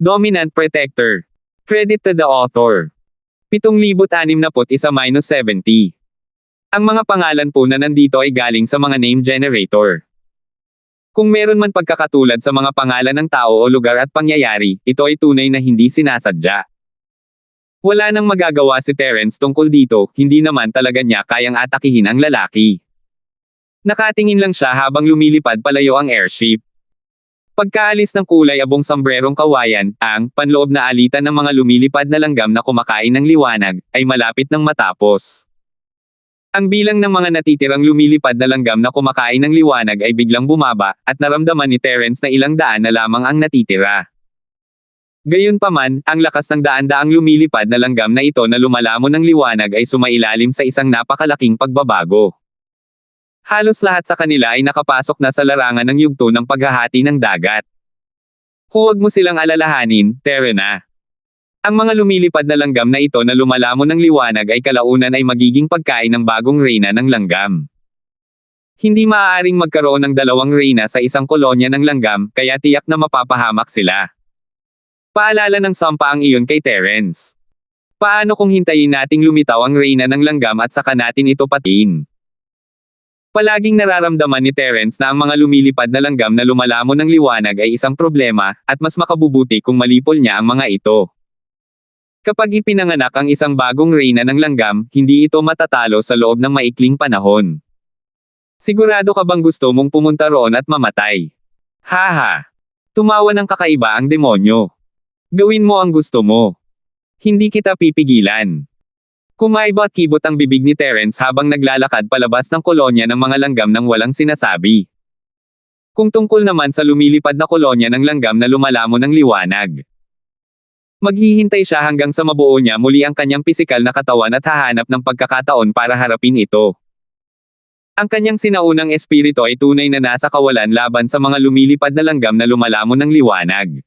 Dominant Protector. Credit to the author. 7,061-70. Ang mga pangalan po na nandito ay galing sa mga name generator. Kung meron man pagkakatulad sa mga pangalan ng tao o lugar at pangyayari, ito ay tunay na hindi sinasadya. Wala nang magagawa si Terence tungkol dito, hindi naman talaga niya kayang atakihin ang lalaki. Nakatingin lang siya habang lumilipad palayo ang airship. Pagkaalis ng kulay abong sombrerong kawayan, ang panloob na alitan ng mga lumilipad na langgam na kumakain ng liwanag, ay malapit nang matapos. Ang bilang ng mga natitirang lumilipad na langgam na kumakain ng liwanag ay biglang bumaba, at naramdaman ni Terence na ilang daan na lamang ang natitira. Gayunpaman, ang lakas ng daan-daang lumilipad na langgam na ito na lumalamon ng liwanag ay sumailalim sa isang napakalaking pagbabago. Halos lahat sa kanila ay nakapasok na sa larangan ng yugto ng paghahati ng dagat. Huwag mo silang alalahanin, Terena. Ang mga lumilipad na langgam na ito na lumalamon ng liwanag ay kalaunan ay magiging pagkain ng bagong reyna ng langgam. Hindi maaaring magkaroon ng dalawang reyna sa isang kolonya ng langgam, kaya tiyak na mapapahamak sila. Paalala ng sampa ang iyon kay Terence. Paano kung hintayin nating lumitaw ang reyna ng langgam at saka natin ito patiin? Palaging nararamdaman ni Terence na ang mga lumilipad na langgam na lumalamon ng liwanag ay isang problema, at mas makabubuti kung malipol niya ang mga ito. Kapag ipinanganak ang isang bagong reyna ng langgam, hindi ito matatalo sa loob ng maikling panahon. Sigurado ka bang gusto mong pumunta roon at mamatay? Haha! Tumawa ng kakaiba ang demonyo. Gawin mo ang gusto mo. Hindi kita pipigilan. Kumaibot-kibot ang bibig ni Terence habang naglalakad palabas ng kolonya ng mga langgam nang walang sinasabi. Kung tungkol naman sa lumilipad na kolonya ng langgam na lumalamon ng liwanag. Maghihintay siya hanggang sa mabuo niya muli ang kanyang pisikal na katawan at hahanap ng pagkakataon para harapin ito. Ang kanyang sinaunang espiritu ay tunay na nasa kawalan laban sa mga lumilipad na langgam na lumalamon ng liwanag.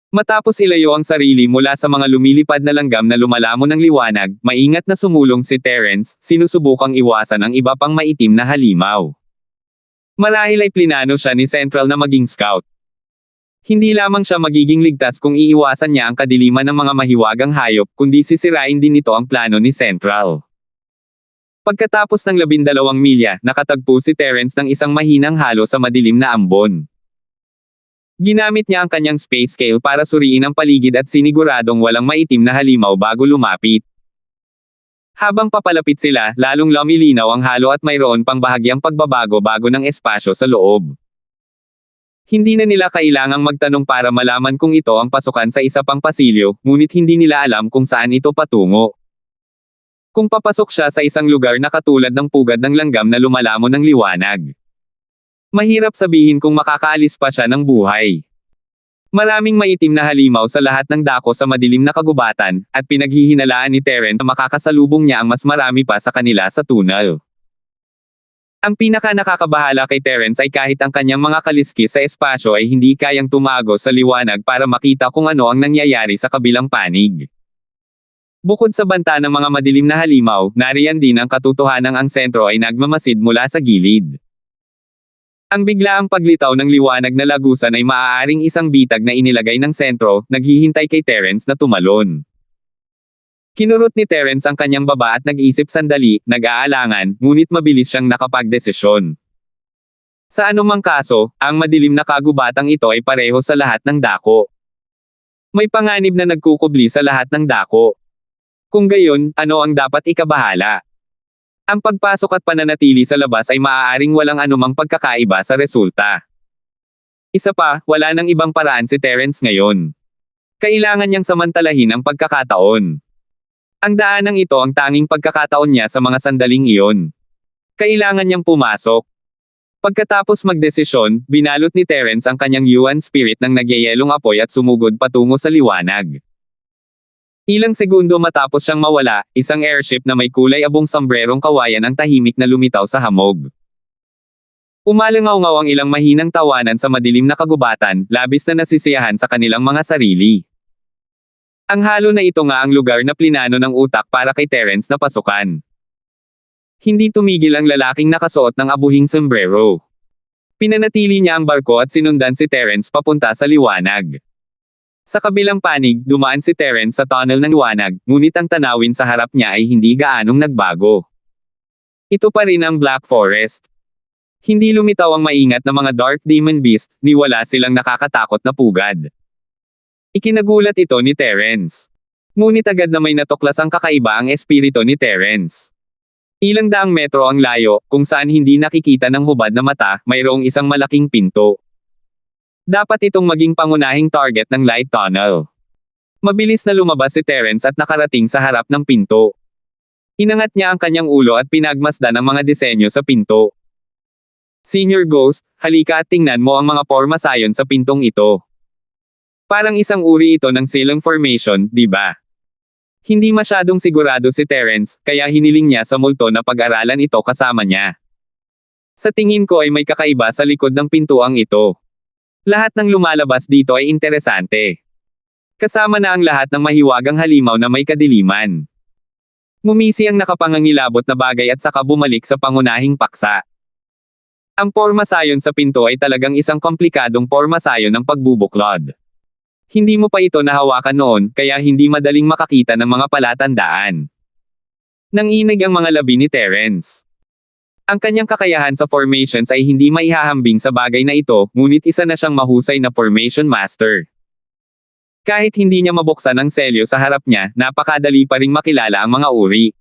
Matapos ilayo ang sarili mula sa mga lumilipad na langgam na lumalamon ng liwanag, maingat na sumulong si Terence, sinusubukang iwasan ang iba pang maitim na halimaw. Marahil ay plinano siya ni Central na maging scout. Hindi lamang siya magiging ligtas kung iiwasan niya ang kadiliman ng mga mahiwagang hayop, kundi sisirain din nito ang plano ni Central. Pagkatapos ng 12 milya, nakatagpo si Terence ng isang mahinang halo sa madilim na ambon. Ginamit niya ang kanyang space scale para suriin ang paligid at siniguradong walang maitim na halimaw bago lumapit. Habang papalapit sila, lalong lumilinaw ang halo at mayroon pang bahagyang pagbabago-bago ng espasyo sa loob. Hindi na nila kailangang magtanong para malaman kung ito ang pasukan sa isa pang pasilyo, ngunit hindi nila alam kung saan ito patungo. Kung papasok siya sa isang lugar na katulad ng pugad ng langgam na lumalamon ng liwanag. Mahirap sabihin kung makakaalis pa siya ng buhay. Maraming maitim na halimaw sa lahat ng dako sa madilim na kagubatan, at pinaghihinalaan ni Terence na makakasalubong niya ang mas marami pa sa kanila sa tunnel. Ang pinaka nakakabahala kay Terence ay kahit ang kanyang mga kaliskis sa espasyo ay hindi kayang tumago sa liwanag para makita kung ano ang nangyayari sa kabilang panig. Bukod sa banta ng mga madilim na halimaw, nariyan din ang katotohanang ang sentro ay nagmamasid mula sa gilid. Ang biglaang paglitaw ng liwanag na lagusan ay maaaring isang bitag na inilagay ng sentro, naghihintay kay Terence na tumalon. Kinurot ni Terence ang kanyang baba at nag-isip sandali, nag-aalangan, ngunit mabilis siyang nakapagdesisyon. Sa anumang kaso, ang madilim na kagubatang ito ay pareho sa lahat ng dako. May panganib na nagkukubli sa lahat ng dako. Kung gayon, ano ang dapat ikabahala? Ang pagpasok at pananatili sa labas ay maaaring walang anumang pagkakaiba sa resulta. Isa pa, wala nang ibang paraan si Terence ngayon. Kailangan niyang samantalahin ang pagkakataon. Ang daanang ito ang tanging pagkakataon niya sa mga sandaling iyon. Kailangan niyang pumasok. Pagkatapos magdesisyon, binalot ni Terence ang kanyang yuan spirit ng nagyayelong apoy at sumugod patungo sa liwanag. Ilang segundo matapos siyang mawala, isang airship na may kulay abong sombrerong kawayan ang tahimik na lumitaw sa hamog. Umalangaw-ngaw ang ilang mahinang tawanan sa madilim na kagubatan, labis na nasisiyahan sa kanilang mga sarili. Ang halo na ito nga ang lugar na plinano ng utak para kay Terence na pasukan. Hindi tumigil ang lalaking nakasuot ng abuhing sombrero. Pinanatili niya ang barko at sinundan si Terence papunta sa liwanag. Sa kabilang panig, dumaan si Terence sa tunnel ng liwanag, ngunit ang tanawin sa harap niya ay hindi gaanong nagbago. Ito pa rin ang Black Forest. Hindi lumitaw ang maingat na mga Dark Demon Beast, ni wala silang nakakatakot na pugad. Ikinagulat ito ni Terence. Ngunit agad na may natuklas ang kakaiba ang espiritu ni Terence. Ilang daang metro ang layo, kung saan hindi nakikita ng hubad na mata, mayroong isang malaking pinto. Dapat itong maging pangunahing target ng light tunnel. Mabilis na lumabas si Terence at nakarating sa harap ng pinto. Inangat niya ang kanyang ulo at pinagmasdan ang mga disenyo sa pinto. Senior Ghost, halika at tingnan mo ang mga porma sayon sa pintong ito. Parang isang uri ito ng Silong Formation, di ba? Hindi masyadong sigurado si Terence, kaya hiniling niya sa multo na pag-aralan ito kasama niya. Sa tingin ko ay may kakaiba sa likod ng pintuang ito. Lahat ng lumalabas dito ay interesante. Kasama na ang lahat ng mahiwagang halimaw na may kadiliman. Ngumisi ang nakapangangilabot na bagay at saka bumalik sa pangunahing paksa. Ang porma sayon sa pinto ay talagang isang komplikadong porma sayon ng pagbubuklod. Hindi mo pa ito nahawakan noon, kaya hindi madaling makakita ng mga palatandaan. Nanginig ang mga labi ni Terence. Ang kanyang kakayahan sa formations ay hindi maihahambing sa bagay na ito, ngunit isa na siyang mahusay na formation master. Kahit hindi niya mabuksan ang selyo sa harap niya, napakadali pa ring makilala ang mga uri.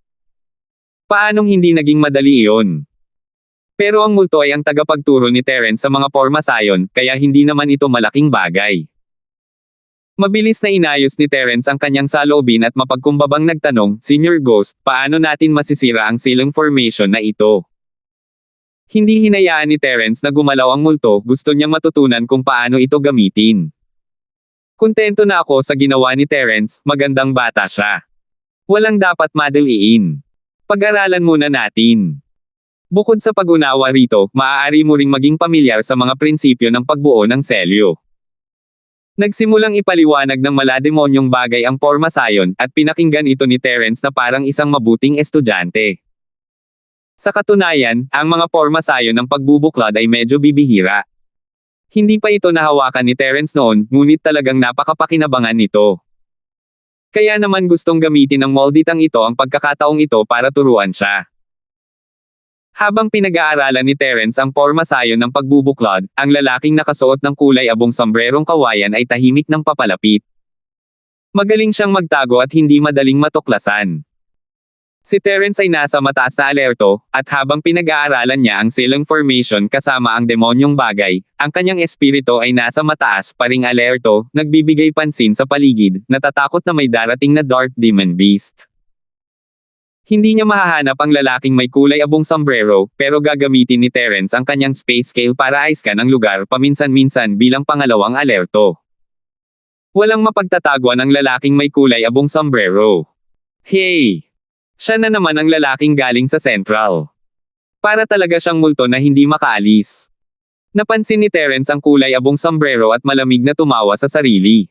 Paanong hindi naging madali iyon? Pero ang multo ay ang tagapagturo ni Terence sa mga porma sayon, kaya hindi naman ito malaking bagay. Mabilis na inayos ni Terence ang kanyang saloobin at mapagkumbabang nagtanong, Senior Ghost, paano natin masisira ang Silong Formation na ito? Hindi hinayaan ni Terence na gumalaw ang multo, gusto niyang matutunan kung paano ito gamitin. Kontento na ako sa ginawa ni Terence, magandang bata siya. Walang dapat madaliin. Pag-aralan muna natin. Bukod sa pag-unawa rito, maaari mo ring maging pamilyar sa mga prinsipyo ng pagbuo ng selyo. Nagsimulang ipaliwanag ng malademonyong bagay ang porma sayon, at pinakinggan ito ni Terence na parang isang mabuting estudyante. Sa katunayan, ang mga porma sayon ng pagbubuklod ay medyo bibihira. Hindi pa ito nahawakan ni Terence noon, ngunit talagang napakapakinabangan nito. Kaya naman gustong gamitin ng molditang ito ang pagkakataong ito para turuan siya. Habang pinag-aaralan ni Terence ang porma sayon ng pagbubuklod, ang lalaking nakasuot ng kulay abong sombrerong kawayan ay tahimik ng papalapit. Magaling siyang magtago at hindi madaling matuklasan. Si Terence ay nasa mataas na alerto, at habang pinag-aaralan niya ang Silong Formation kasama ang demonyong bagay, ang kanyang espiritu ay nasa mataas pa ring alerto, nagbibigay pansin sa paligid, natatakot na may darating na Dark Demon Beast. Hindi niya mahahanap ang lalaking may kulay abong sombrero, pero gagamitin ni Terence ang kanyang space scale para i-scan ang lugar paminsan-minsan bilang pangalawang alerto. Walang mapagtatagwan ang lalaking may kulay abong sombrero. Hey! Siya na naman ang lalaking galing sa Central. Para talaga siyang multo na hindi makaalis. Napansin ni Terence ang kulay abong sombrero at malamig na tumawa sa sarili.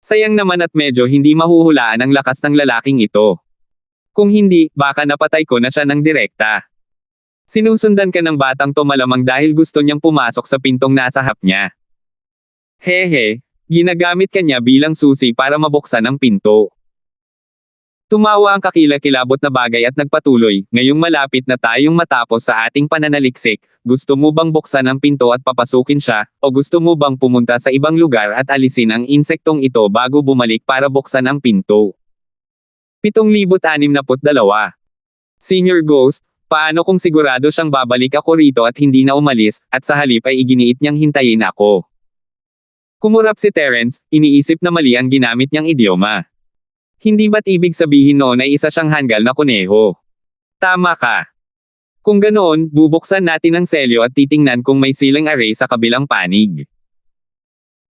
Sayang naman at medyo hindi mahuhulaan ang lakas ng lalaking ito. Kung hindi, baka napatay ko na siya ng direkta. Sinusundan ka ng batang to malamang dahil gusto niyang pumasok sa pintong nasa harap niya. Hehe, ginagamit ka niya bilang susi para mabuksan ang pinto. Tumawa ang kakilakilabot na bagay at nagpatuloy, ngayong malapit na tayong matapos sa ating pananaliksik, gusto mo bang buksan ang pinto at papasukin siya, o gusto mo bang pumunta sa ibang lugar at alisin ang insektong ito bago bumalik para buksan ang pinto? 7,662. Senior Ghost, paano kung sigurado siyang babalik ako rito at hindi na umalis, at sa halip ay iginiit niyang hintayin ako? Kumurap si Terence, iniisip na mali ang ginamit niyang idioma. Hindi ba't ibig sabihin noon ay isa siyang hanggal na kuneho? Tama ka. Kung ganoon, bubuksan natin ang selyo at titingnan kung may ceiling array sa kabilang panig.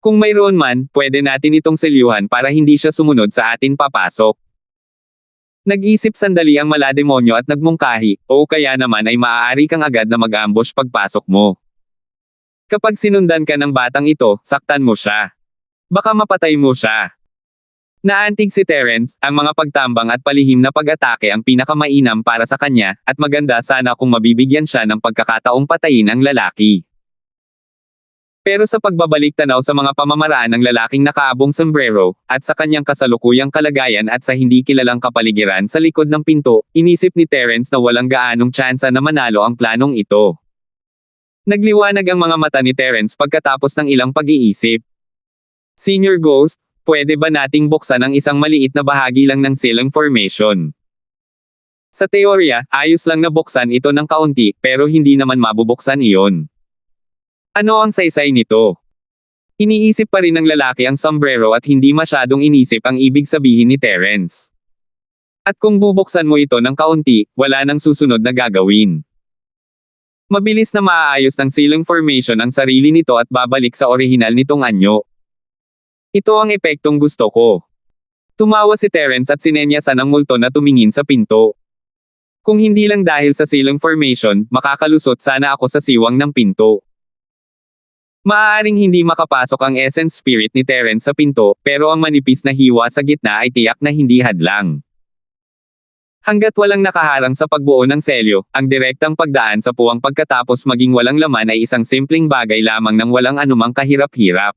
Kung mayroon man, pwede natin itong selyuhan para hindi siya sumunod sa atin papasok. Nag-isip sandali ang malademonyo at nagmungkahi, o kaya naman ay maaari kang agad na mag-ambush pagpasok mo. Kapag sinundan ka ng batang ito, saktan mo siya. Baka mapatay mo siya. Naantig si Terence, ang mga pagtambang at palihim na pag-atake ang pinakamainam para sa kanya, at maganda sana kung mabibigyan siya ng pagkakataong patayin ang lalaki. Pero sa pagbabalik tanaw sa mga pamamaraan ng lalaking nakaabong sombrero, at sa kanyang kasalukuyang kalagayan at sa hindi kilalang kapaligiran sa likod ng pinto, inisip ni Terence na walang gaanong tsansa na manalo ang planong ito. Nagliwanag ang mga mata ni Terence pagkatapos ng ilang pag-iisip. Senior Ghost, pwede ba nating buksan ang isang maliit na bahagi lang ng ceiling formation? Sa teorya, ayos lang na buksan ito ng kaunti, pero hindi naman mabubuksan iyon. Ano ang saysay nito? Iniisip pa rin ng lalaki ang sombrero at hindi masyadong inisip ang ibig sabihin ni Terence. At kung bubuksan mo ito ng kaunti, wala nang susunod na gagawin. Mabilis na maaayos ng ceiling formation ang sarili nito at babalik sa orihinal nitong anyo. Ito ang epektong gusto ko. Tumawa si Terence at sinenyasan ang multo na tumingin sa pinto. Kung hindi lang dahil sa ceiling formation, makakalusot sana ako sa siwang ng pinto. Maaaring hindi makapasok ang essence spirit ni Terence sa pinto, pero ang manipis na hiwa sa gitna ay tiyak na hindi hadlang. Hanggat walang nakaharang sa pagbuo ng selyo, ang direktang pagdaan sa puwang pagkatapos maging walang laman ay isang simpleng bagay lamang ng walang anumang kahirap-hirap.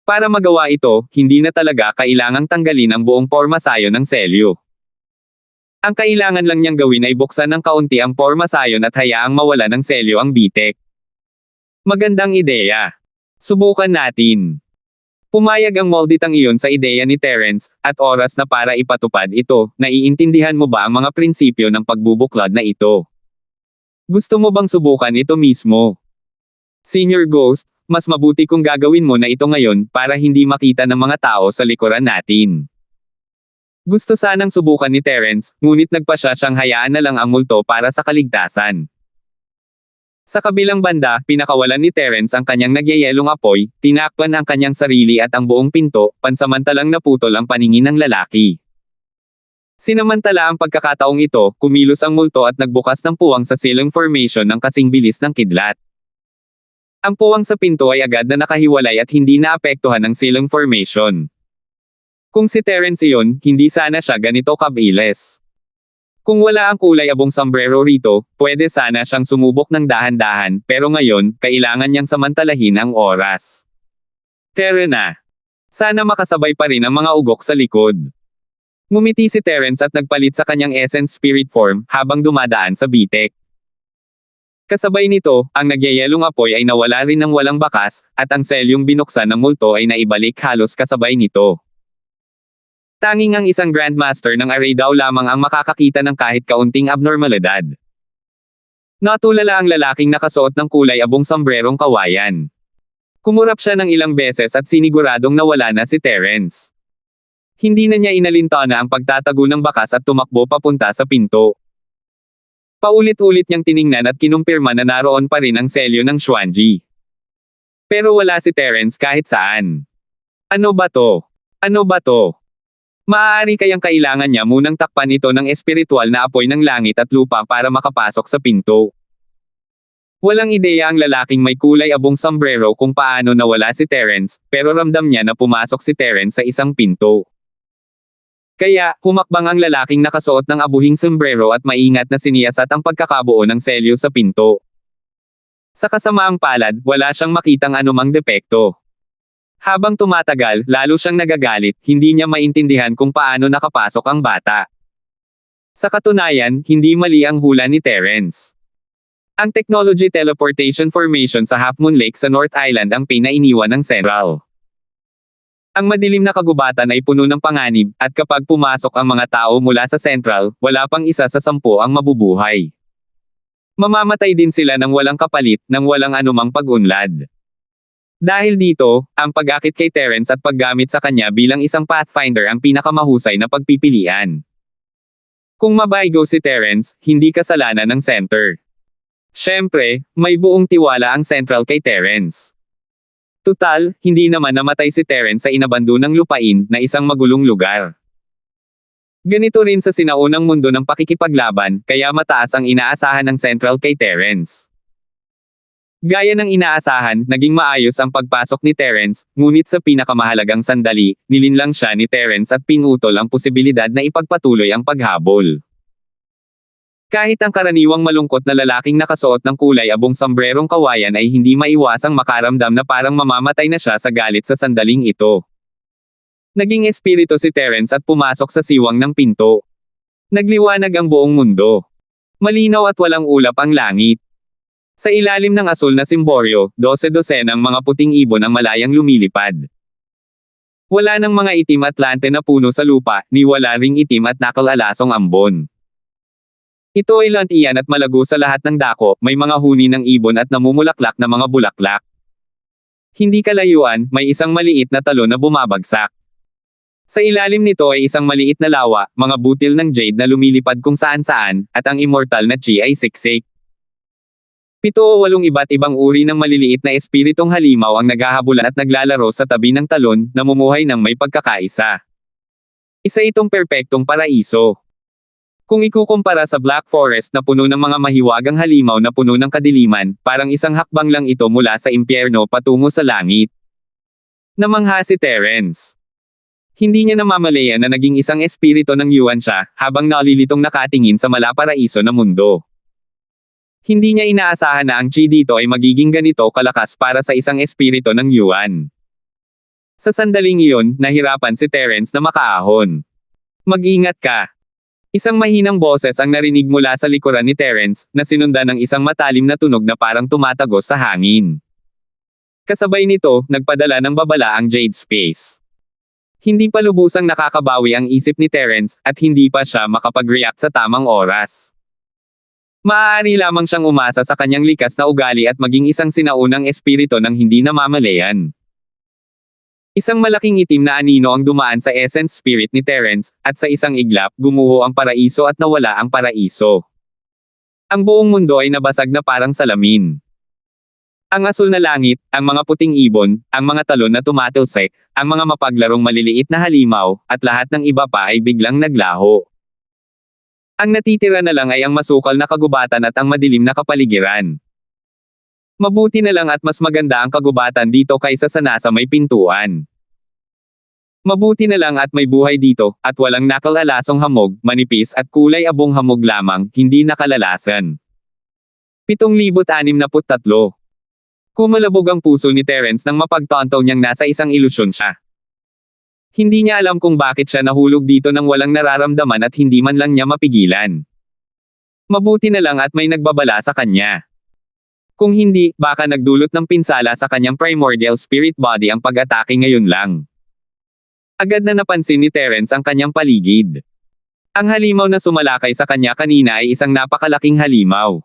Para magawa ito, hindi na talaga kailangang tanggalin ang buong pormasayo ng selyo. Ang kailangan lang niyang gawin ay buksan ng kaunti ang pormasayon at hayaang mawala ng selyo ang bitek. Magandang ideya. Subukan natin. Pumayag ang Molditang iyon sa ideya ni Terence, at oras na para ipatupad ito. Naiintindihan mo ba ang mga prinsipyo ng pagbubuklad na ito? Gusto mo bang subukan ito mismo? Senior Ghost, mas mabuti kung gagawin mo na ito ngayon para hindi makita ng mga tao sa likuran natin. Gusto sanang subukan ni Terence, ngunit nagpasya siyang hayaan na lang ang multo para sa kaligtasan. Sa kabilang banda, pinakawalan ni Terence ang kanyang nagyayelong apoy, tinakpan ang kanyang sarili at ang buong pinto, pansamantalang naputol ang paningin ng lalaki. Sinamantala ang pagkakataong ito, kumilos ang multo at nagbukas ng puwang sa ceiling formation ng kasing bilis ng kidlat. Ang puwang sa pinto ay agad na nakahiwalay at hindi naapektuhan ng ceiling formation. Kung si Terence iyon, hindi sana siya ganito kabilis. Kung wala ang kulay abong sombrero rito, pwede sana siyang sumubok ng dahan-dahan, pero ngayon, kailangan niyang samantalahin ang oras. Tara na. Sana makasabay pa rin ang mga ugok sa likod. Ngumiti si Terence at nagpalit sa kanyang essence spirit form, habang dumadaan sa bitek. Kasabay nito, ang nagyayelong apoy ay nawala rin ng walang bakas, at ang selyong binuksan ng multo ay naibalik halos kasabay nito. Tanging ang isang Grandmaster ng array daw lamang ang makakakita ng kahit kaunting abnormalidad. Natulala ang lalaking nakasuot ng kulay abong sombrerong kawayan. Kumurap siya ng ilang beses at siniguradong nawala na si Terence. Hindi na niya inalintana ang pagtatago ng bakas at tumakbo papunta sa pinto. Paulit-ulit niyang tiningnan at kinumpirma na naroon pa rin ang selyo ng Xuanji. Pero wala si Terence kahit saan. Ano ba to? Ano ba to? Maaari kayang kailangan niya munang takpan ito ng espiritual na apoy ng langit at lupa para makapasok sa pinto. Walang ideya ang lalaking may kulay abong sombrero kung paano nawala si Terence, pero ramdam niya na pumasok si Terence sa isang pinto. Kaya, humakbang ang lalaking nakasuot ng abuhing sombrero at maingat na siniyasat ang pagkakabuo ng selyo sa pinto. Sa kasamaang palad, wala siyang makitang anumang depekto. Habang tumatagal, lalo siyang nagagalit, hindi niya maintindihan kung paano nakapasok ang bata. Sa katunayan, hindi mali ang hula ni Terence. Ang technology teleportation formation sa Half Moon Lake sa North Island ang pinainiwan ng Central. Ang madilim na kagubatan ay puno ng panganib, at kapag pumasok ang mga tao mula sa Central, wala pang isa sa 10 ang mabubuhay. Mamamatay din sila ng walang kapalit, ng walang anumang pag-unlad. Dahil dito, ang pag-akit kay Terence at paggamit sa kanya bilang isang Pathfinder ang pinakamahusay na pagpipilian. Kung mabaygo si Terence, hindi kasalanan ng Center. Siyempre, may buong tiwala ang Central kay Terence. Tutal, hindi naman namatay si Terence sa inabandonang lupain na isang magulong lugar. Ganito rin sa sinaunang mundo ng pakikipaglaban, kaya mataas ang inaasahan ng Central kay Terence. Gaya ng inaasahan, naging maayos ang pagpasok ni Terence, ngunit sa pinakamahalagang sandali, nilinlang siya ni Terence at pinutol ang posibilidad na ipagpatuloy ang paghabol. Kahit ang karaniwang malungkot na lalaking nakasuot ng kulay abong sambrerong kawayan ay hindi maiwasang makaramdam na parang mamamatay na siya sa galit sa sandaling ito. Naging espiritu si Terence at pumasok sa siwang ng pinto. Nagliwanag ang buong mundo. Malinaw at walang ulap ang langit. Sa ilalim ng asul na simboryo, 12-dosenang mga puting ibon ang malayang lumilipad. Wala nang mga itim at lante na puno sa lupa, ni wala ring itim at nakalalasong ambon. Ito ay lantian at malago sa lahat ng dako, may mga huni ng ibon at namumulaklak na mga bulaklak. Hindi kalayuan, may isang maliit na talon na bumabagsak. Sa ilalim nito ay isang maliit na lawa, mga butil ng jade na lumilipad kung saan-saan, at ang immortal na chi ay siksik. 7 o 8 iba't ibang uri ng maliliit na espiritong halimaw ang naghahabulan at naglalaro sa tabi ng talon, namumuhay ng may pagkakaisa. Isa itong perpektong paraiso. Kung ikukumpara sa Black Forest na puno ng mga mahiwagang halimaw na puno ng kadiliman, parang isang hakbang lang ito mula sa impyerno patungo sa langit. Namangha si Terence. Hindi niya namamalayan na naging isang espiritu ng Yuan siya, habang nalilitong nakatingin sa malaparaiso na mundo. Hindi niya inaasahan na ang chi dito ay magiging ganito kalakas para sa isang espiritu ng Yuan. Sa sandaling iyon, nahirapan si Terence na makaahon. Mag-ingat ka. Isang mahinang boses ang narinig mula sa likuran ni Terence, na sinundan ng isang matalim na tunog na parang tumatagos sa hangin. Kasabay nito, nagpadala ng babala ang Jade Space. Hindi pa lubusang nakakabawi ang isip ni Terence, at hindi pa siya makapag-react sa tamang oras. Maaari lamang siyang umasa sa kanyang likas na ugali at maging isang sinaunang espiritu ng hindi namamalayan. Isang malaking itim na anino ang dumaan sa essence spirit ni Terence, at sa isang iglap, gumuho ang paraiso at nawala ang paraiso. Ang buong mundo ay nabasag na parang salamin. Ang asul na langit, ang mga puting ibon, ang mga talon na tumatalsik, ang mga mapaglarong maliliit na halimaw, at lahat ng iba pa ay biglang naglaho. Ang natitira na lang ay ang masukal na kagubatan at ang madilim na kapaligiran. Mabuti na lang at mas maganda ang kagubatan dito kaysa sa nasa may pintuan. Mabuti na lang at may buhay dito, at walang nakalalasong hamog, manipis at kulay abong hamog lamang, hindi nakalalasan. 7,063. Kumalabog ang puso ni Terence nang mapagtanto niyang nasa isang ilusyon siya. Hindi niya alam kung bakit siya nahulog dito nang walang nararamdaman at hindi man lang niya mapigilan. Mabuti na lang at may nagbabala sa kanya. Kung hindi, baka nagdulot ng pinsala sa kanyang primordial spirit body ang pag-atake ngayon lang. Agad na napansin ni Terence ang kanyang paligid. Ang halimaw na sumalakay sa kanya kanina ay isang napakalaking halimaw.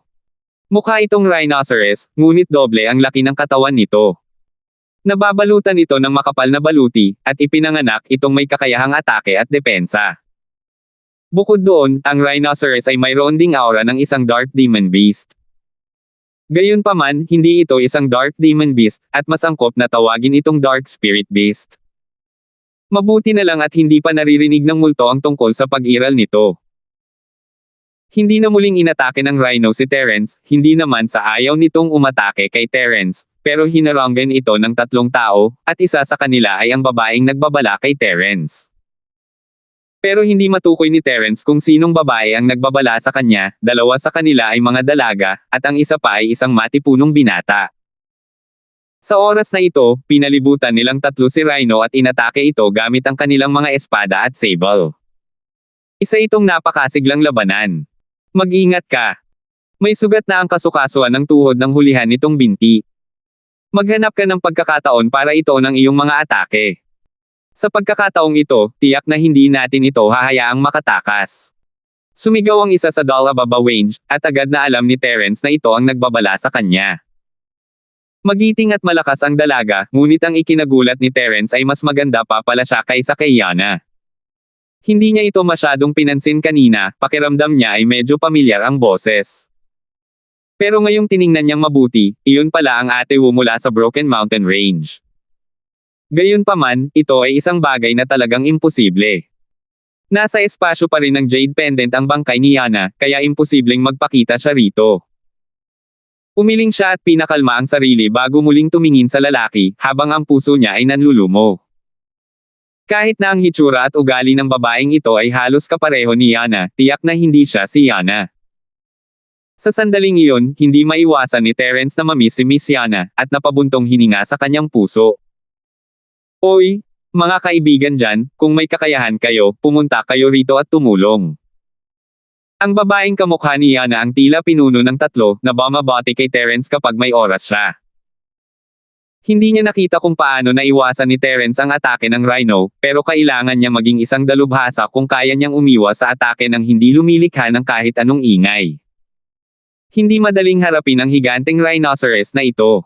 Mukha itong rhinoceros, ngunit doble ang laki ng katawan nito. Nababalutan ito ng makapal na baluti, at ipinanganak itong may kakayahang atake at depensa. Bukod doon, ang rhinoceros ay mayroon ding aura ng isang dark demon beast. Gayunpaman, hindi ito isang dark demon beast, at mas angkop na tawagin itong dark spirit beast. Mabuti na lang at hindi pa naririnig ng multo ang tungkol sa pag-iral nito. Hindi na muling inatake ng rhino si Terence, hindi naman sa ayaw nitong umatake kay Terence, pero hinaranggan ito ng 3 tao, at isa sa kanila ay ang babaeng nagbabala kay Terence. Pero hindi matukoy ni Terence kung sinong babae ang nagbabala sa kanya, 2 sa kanila ay mga dalaga, at ang isa pa ay isang matipunong binata. Sa oras na ito, pinalibutan nilang 3 si Rhino at inatake ito gamit ang kanilang mga espada at sable. Isa itong napakasiglang labanan. Mag-ingat ka. May sugat na ang kasukasuan ng tuhod ng hulihan nitong binti. Maghanap ka ng pagkakataon para ito ng iyong mga atake. Sa pagkakataong ito, tiyak na hindi natin ito hahayaang makatakas. Sumigaw ang isa sa Dalababa Range, at agad na alam ni Terence na ito ang nagbabala sa kanya. Magiting at malakas ang dalaga, ngunit ang ikinagulat ni Terence ay mas maganda pa pala siya kaysa kay Yana. Hindi niya ito masyadong pinansin kanina, pakiramdam niya ay medyo pamilyar ang boses. Pero ngayong tiningnan niyang mabuti, iyon pala ang ate Wu mula sa Broken Mountain Range. Gayunpaman, ito ay isang bagay na talagang imposible. Nasa espasyo pa rin ng Jade Pendant ang bangkay ni Yana, kaya imposibleng magpakita siya rito. Umiling siya at pinakalma ang sarili bago muling tumingin sa lalaki, habang ang puso niya ay nanlulumo. Kahit na ang hitsura at ugali ng babaeng ito ay halos kapareho ni Yana, tiyak na hindi siya si Yana. Sa sandaling iyon, hindi maiwasan ni Terence na mamiss si Miss Yana, at napabuntong hininga sa kanyang puso. Oy, mga kaibigan dyan, kung may kakayahan kayo, pumunta kayo rito at tumulong. Ang babaeng kamukha ni Yana ang tila pinuno ng tatlo, na bumabati kay Terence kapag may oras siya. Hindi niya nakita kung paano naiwasan ni Terence ang atake ng Rhino, pero kailangan niya maging isang dalubhasa kung kaya niyang umiwas sa atake ng hindi lumilikha ng kahit anong ingay. Hindi madaling harapin ang higanteng rhinoceros na ito.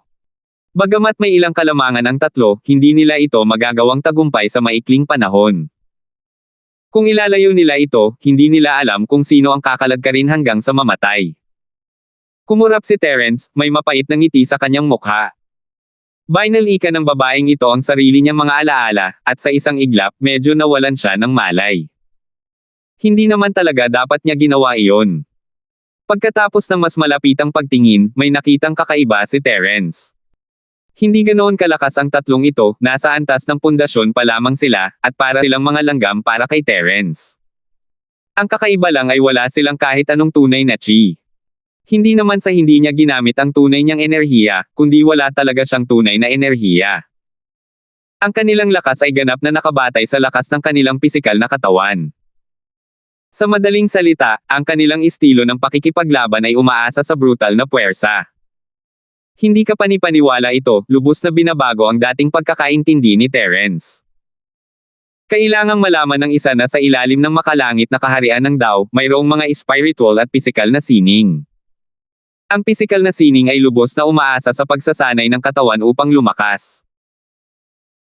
Bagamat may ilang kalamangan ang tatlo, hindi nila ito magagawang tagumpay sa maikling panahon. Kung ilalayo nila ito, hindi nila alam kung sino ang kakalagkarin hanggang sa mamatay. Kumurap si Terence, may mapait na ngiti sa kanyang mukha. Binalika ng babaeng ito ang sarili niyang mga alaala, at sa isang iglap, medyo nawalan siya ng malay. Hindi naman talaga dapat niya ginawa iyon. Pagkatapos ng mas malapitang pagtingin, may nakitang kakaiba si Terence. Hindi ganoon kalakas ang tatlong ito, nasa antas ng pundasyon pa lamang sila, at para silang mga langgam para kay Terence. Ang kakaiba lang ay wala silang kahit anong tunay na chi. Hindi naman sa hindi niya ginamit ang tunay niyang enerhiya, kundi wala talaga siyang tunay na enerhiya. Ang kanilang lakas ay ganap na nakabatay sa lakas ng kanilang pisikal na katawan. Sa madaling salita, ang kanilang estilo ng pakikipaglaban ay umaasa sa brutal na puwersa. Hindi ka panipaniwala ito, lubos na binabago ang dating pagkakaintindi ni Terence. Kailangang malaman ng isa na sa ilalim ng makalangit na kaharian ng Dao, mayroong mga spiritual at pisikal na sining. Ang pisikal na sining ay lubos na umaasa sa pagsasanay ng katawan upang lumakas.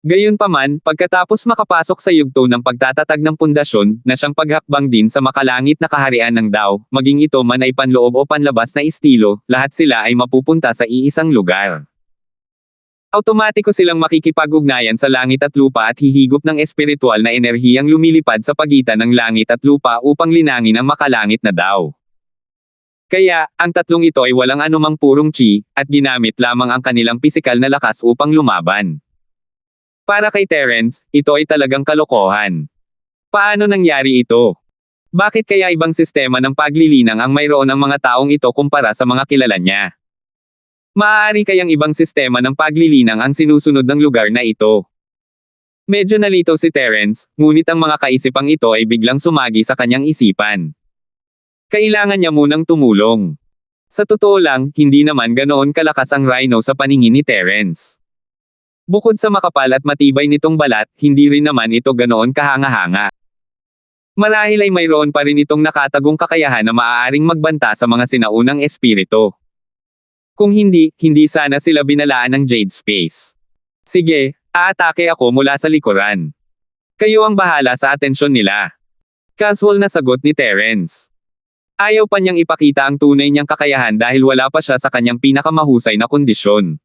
Gayunpaman, pagkatapos makapasok sa yugto ng pagtatatag ng pundasyon, na siyang paghakbang din sa makalangit na kaharian ng Dao, maging ito man ay panloob o panlabas na estilo, lahat sila ay mapupunta sa iisang lugar. Automatiko silang makikipag-ugnayan sa langit at lupa at hihigop ng espiritual na enerhiyang lumilipad sa pagitan ng langit at lupa upang linangin ang makalangit na Dao. Kaya, ang tatlong ito ay walang anumang purong chi, at ginamit lamang ang kanilang pisikal na lakas upang lumaban. Para kay Terence, ito ay talagang kalokohan. Paano nangyari ito? Bakit kaya ibang sistema ng paglilinang ang mayroon ng mga taong ito kumpara sa mga kilala niya? Maaari kayang ibang sistema ng paglilinang ang sinusunod ng lugar na ito? Medyo nalito si Terence, ngunit ang mga kaisipang ito ay biglang sumagi sa kanyang isipan. Kailangan niya munang tumulong. Sa totoo lang, hindi naman ganoon kalakas ang Rhino sa paningin ni Terence. Bukod sa makapal at matibay nitong balat, hindi rin naman ito ganoon kahanga-hanga. Marahil ay mayroon pa rin itong nakatagong kakayahan na maaaring magbanta sa mga sinaunang espiritu. Kung hindi, hindi sana sila binalaan ng Jade Space. Sige, aatake ako mula sa likuran. Kayo ang bahala sa atensyon nila. Casual na sagot ni Terence. Ayaw pa niyang ipakita ang tunay niyang kakayahan dahil wala pa siya sa kanyang pinakamahusay na kondisyon.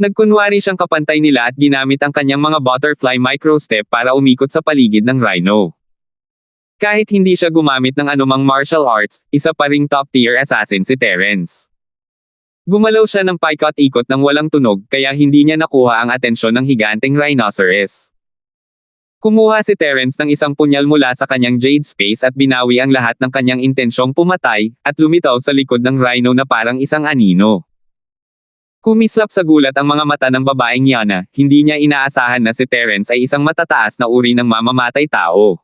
Nagkunwari siyang kapantay nila at ginamit ang kanyang mga butterfly microstep para umikot sa paligid ng Rhino. Kahit hindi siya gumamit ng anumang martial arts, isa pa ring top-tier assassin si Terence. Gumalaw siya ng paikot-ikot ng walang tunog kaya hindi niya nakuha ang atensyon ng higanteng rhinoceros. Kumuha si Terence ng isang punyal mula sa kanyang Jade Space at binawi ang lahat ng kanyang intensyong pumatay, at lumitaw sa likod ng Rhino na parang isang anino. Kumislap sa gulat ang mga mata ng babaeng Yana, hindi niya inaasahan na si Terence ay isang matataas na uri ng mamamatay tao.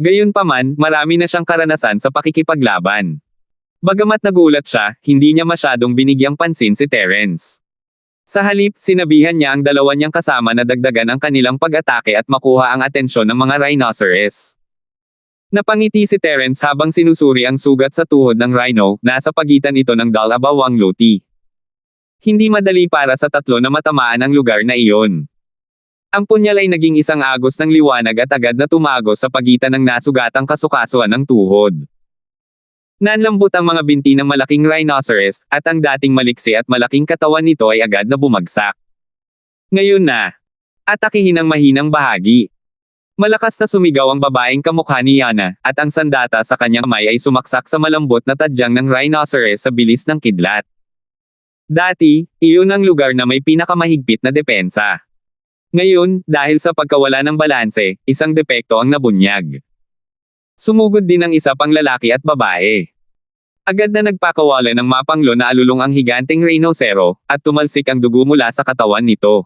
Gayunpaman, marami na siyang karanasan sa pakikipaglaban. Bagamat nagulat siya, hindi niya masyadong binigyang pansin si Terence. Sa halip, sinabihan niya ang dalawa niyang kasama na dagdagan ang kanilang pag-atake at makuha ang atensyon ng mga rhinoceros. Napangiti si Terence habang sinusuri ang sugat sa tuhod ng Rhino, nasa pagitan ito ng dalawang luti. Hindi madali para sa tatlo na matamaan ang lugar na iyon. Ang punyal ay naging isang agos ng liwanag at agad na tumagos sa pagitan ng nasugatang kasukasuan ng tuhod. Nanlambot ang mga binti ng malaking rhinoceros, at ang dating maliksi at malaking katawan nito ay agad na bumagsak. Ngayon na, atakihin ang mahinang bahagi. Malakas na sumigaw ang babaeng kamukha ni Yana, at ang sandata sa kanyang kamay ay sumaksak sa malambot na tadyang ng rhinoceros sa bilis ng kidlat. Dati, iyon ang lugar na may pinakamahigpit na depensa. Ngayon, dahil sa pagkawala ng balanse, isang depekto ang nabunyag. Sumugod din ang isa pang lalaki at babae. Agad na nagpakawala ng mapanglo na alulong ang higanteng rhinocero, at tumalsik ang dugo mula sa katawan nito.